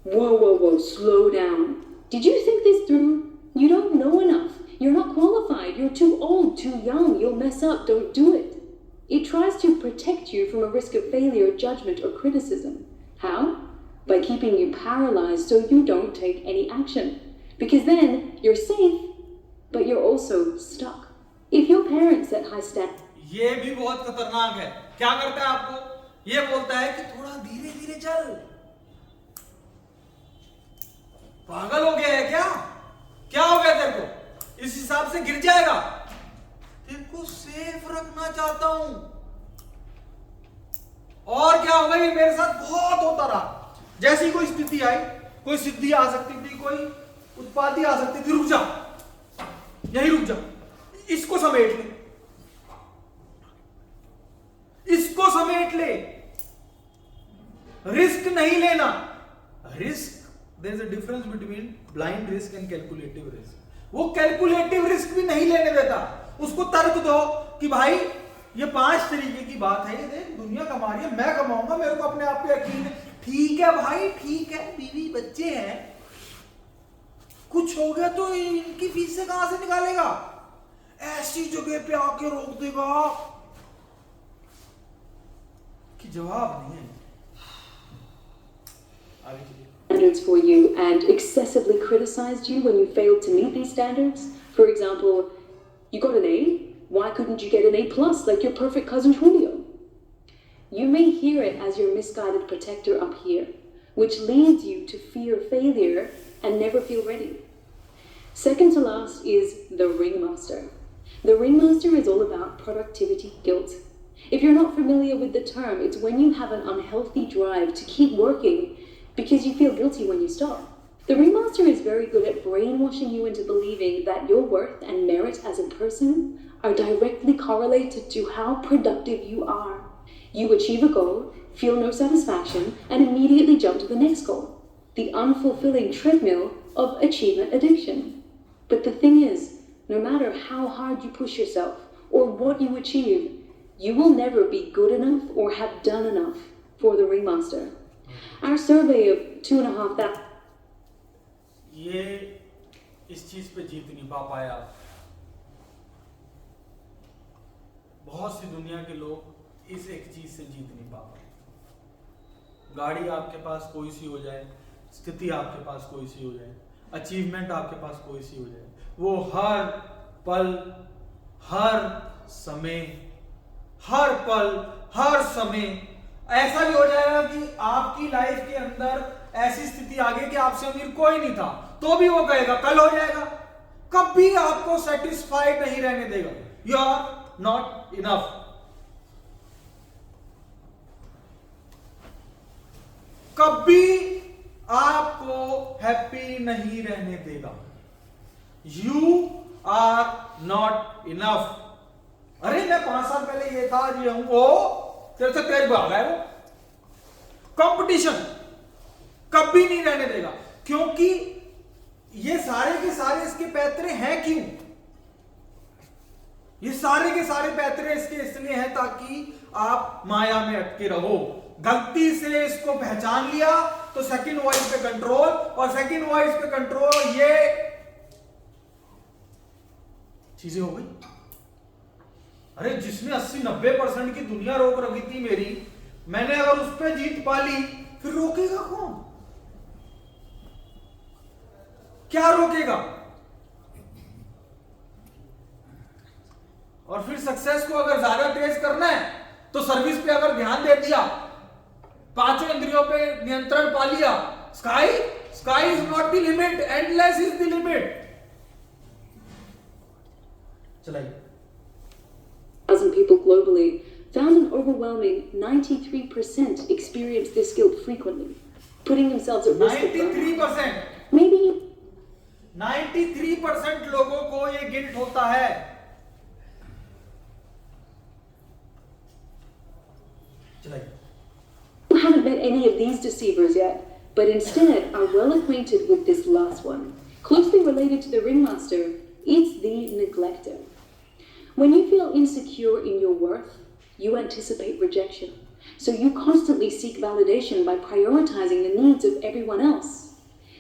whoa, whoa, whoa, slow down. Did you think this through? You don't know enough. You're not qualified. You're too old, too young. You'll mess up. Don't do it. It tries to protect you from a risk of failure, judgment, or criticism. How? By keeping you paralyzed so you don't take any action. Because then you're safe, but you're also stuck. If your parents set high standards, ये भी बहुत खतरनाक है। क्या करता है आपको? ये बोलता है कि थोड़ा धीरे धीरे चल। पागल हो गया है क्या? क्या हो गया तेरे को? इस हिसाब से गिर जाएगा। तेरे को सेफ रखना चाहता हूं। और क्या होगा? ये मेरे साथ बहुत होता रहा। जैसी कोई स्थिति आई, कोई सिद्धि आ सकती थी, कोई उत्पाती आ सकती थी, रुक जा, यही रुक जा, इसको समेट ले, इसको समेट ले। रिस्क नहीं लेना। Risk, there is a difference between blind risk and calculative risk. वो कैलकुलेटिव रिस्क भी नहीं लेने देता। उसको तर्क दो कि भाई ये 5 तरीके की बात है, ये देख दुनिया कमा रही है, मैं कमाऊंगा, मेरे को अपने आप पे यकीन है। ठीक है भाई, ठीक है, बीवी बच्चे हैं, कुछ हो गया तो इनकी फीस से कहां से निकालेगा? ऐसी जगह पे आके रोक देगा कि जवाब नहीं है। आगे चलिए। standards for you and excessively criticized you when you failed to meet these standards. For example, you got an A. Why couldn't you get an A+ like your perfect cousin Julio? You may hear it as your misguided protector up here, which leads you to fear failure and never feel ready. Second to last is the ringmaster. The ringmaster is all about productivity guilt. If you're not familiar with the term, it's when you have an unhealthy drive to keep working because you feel guilty when you stop. The Ringmaster is very good at brainwashing you into believing that your worth and merit as a person are directly correlated to how productive you are. You achieve a goal, feel no satisfaction, and immediately jump to the next goal. The unfulfilling treadmill of achievement addiction. But the thing is, no matter how hard you push yourself or what you achieve, you will never be good enough or have done enough for the Ringmaster. Our survey of 2,500 ये इस चीज पे जीत नहीं पा पाया। बहुत सी दुनिया के लोग इस एक चीज से जीत नहीं पा पाए। गाड़ी आपके पास कोई सी हो जाए, स्थिति आपके पास कोई सी हो जाए, अचीवमेंट आपके पास कोई सी हो जाए, वो हर पल, हर समय ऐसा भी हो जाएगा कि आपकी लाइफ के अंदर ऐसी स्थिति आ गई कि आपसे अमीर कोई नहीं था, तो भी वो कहेगा कल हो जाएगा। कभी आपको सेटिस्फाइड नहीं रहने देगा। You are not enough. कभी आपको हैप्पी नहीं रहने देगा। You are not enough. अरे मैं 5 साल पहले ये था, ये हूं, वो तेरे से तेज भाग है। वो कंपटीशन कभी नहीं रहने देगा, क्योंकि ये सारे के सारे इसके पैतरे हैं। क्यों ये सारे के सारे पैतरे इसके इसलिए हैं ताकि आप माया में अटके रहो। गलती से इसको पहचान लिया तो सेकंड वॉइस पे कंट्रोल, और सेकंड वॉइस पे कंट्रोल, ये चीजें हो गई। अरे जिसने 80-90% की दुनिया रोक रखी थी मेरी, मैंने अगर उस पर जीत पा ली, फिर रोकेगा कौन? क्या रोकेगा? और फिर सक्सेस को अगर ज्यादा तेज करना है तो सर्विस पे अगर ध्यान दे दिया, 5 इंद्रियों पे नियंत्रण पा लिया, sky is not the limit, endless is the limit. चलाइए। People globally found an overwhelming 93% experience this guilt frequently, putting themselves at risk of burnout. 93%, Maybe 93% लोगों को ये गिल्ट होता है। चलाइए। you haven't met any of these deceivers yet, but instead are well acquainted with this last one. Closely related to the Ringmaster, it's the neglector. When you feel insecure in your worth, you anticipate rejection. So you constantly seek validation by prioritizing the needs of everyone else.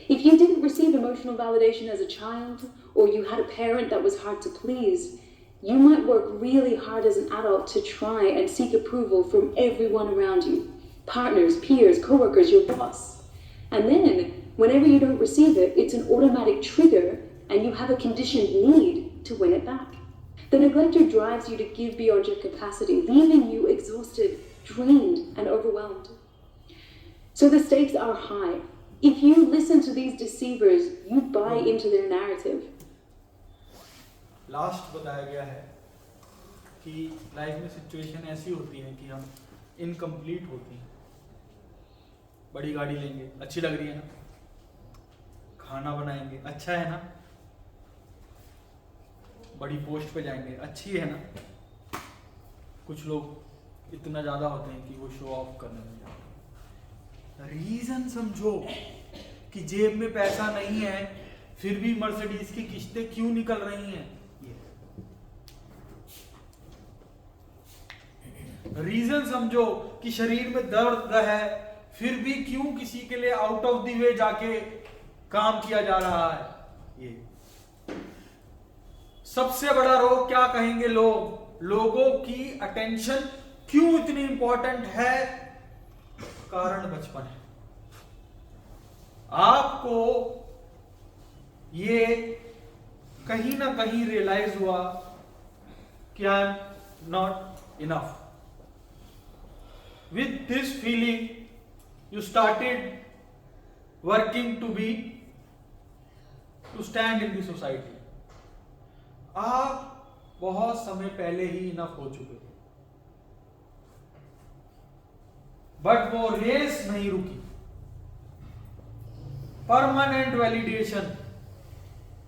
If you didn't receive emotional validation as a child, or you had a parent that was hard to please, you might work really hard as an adult to try and seek approval from everyone around you. Partners, peers, coworkers, your boss. And then, whenever you don't receive it, it's an automatic trigger and you have a conditioned need to win it back. The neglector drives you to give beyond your capacity, leaving you exhausted, drained, and overwhelmed. So the stakes are high. If you listen to these deceivers, you buy into their narrative. Last बताया गया है कि life में situation ऐसी होती है कि हम इनकम्प्लीट होती हैं। बड़ी गाड़ी लेंगे, अच्छी लग रही है ना, खाना बनाएंगे, अच्छा है ना, बड़ी पोस्ट पे जाएंगे, अच्छी है ना। कुछ लोग इतना ज्यादा होते हैं कि वो शो ऑफ करने लग जाते हैं। रीजन समझो कि जेब में पैसा नहीं है, फिर भी मर्सिडीज की किस्तें क्यों निकल रही हैं। रीजन समझो कि शरीर में दर्द है, फिर भी क्यों किसी के लिए आउट ऑफ द वे जाके काम किया जा रहा है। ये सबसे बड़ा रोग क्या कहेंगे लोग? लोगों की अटेंशन क्यों इतनी इंपॉर्टेंट है? कारण बचपन है। आपको ये कहीं ना कहीं रियलाइज हुआ कि आई am not enough. With this feeling, you started working to stand in the society. आप बहुत समय पहले ही इनफ हो चुके थे। बट वो रेस नहीं रुकी। परमानेंट वैलिडेशन,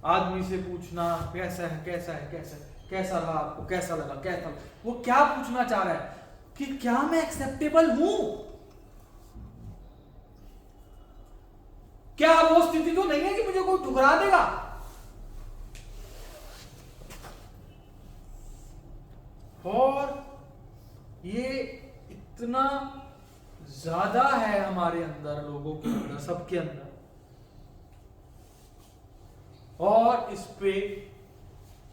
आदमी से पूछना कैसा है, कैसा है, कैसा है, कैसा रहा आपको, कैसा लगा, कैसा लगा? वो क्या पूछना चाह रहा है कि क्या मैं एक्सेप्टेबल हूं? क्या वो स्थिति तो नहीं है कि मुझे कोई ठुकरा देगा? और ये इतना ज्यादा है हमारे अंदर, लोगों के अंदर, सबके अंदर, और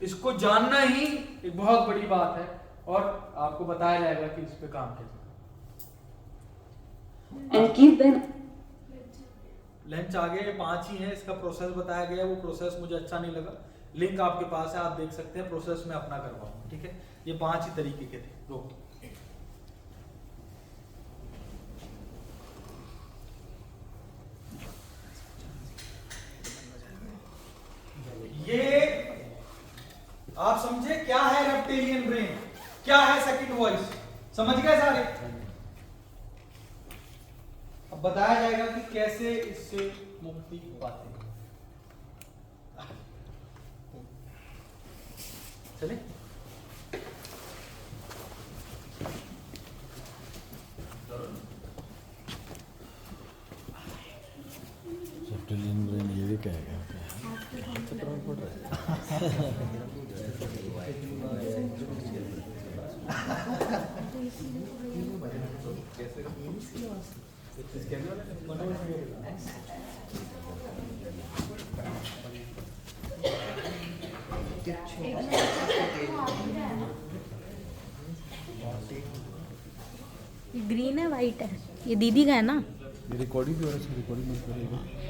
इसको जानना ही एक बहुत बड़ी बात है, और आपको बताया जाएगा कि इस पे काम कैसे। And give them लंच आगे 5 ही है, इसका प्रोसेस बताया गया है, वो प्रोसेस मुझे अच्छा नहीं लगा। लिंक आपके पास है, आप देख सकते हैं, प्रोसेस में अपना करवाऊंगा, ठीक है? ये 5 ही तरीके के थे। दो ये आप समझे क्या है रेप्टिलियन ब्रेन, क्या है सेकंड वॉइस, समझ गए सारे? अब बताया जाएगा कि कैसे इससे मुक्ति पाते हैं। चले रेप्टिलियन ब्रेन ये भी कहेगा ग्रीन है, वाइट है, ये दीदी का है ना? रिकॉर्डिंग भी हो रहा है, रिकॉर्डिंग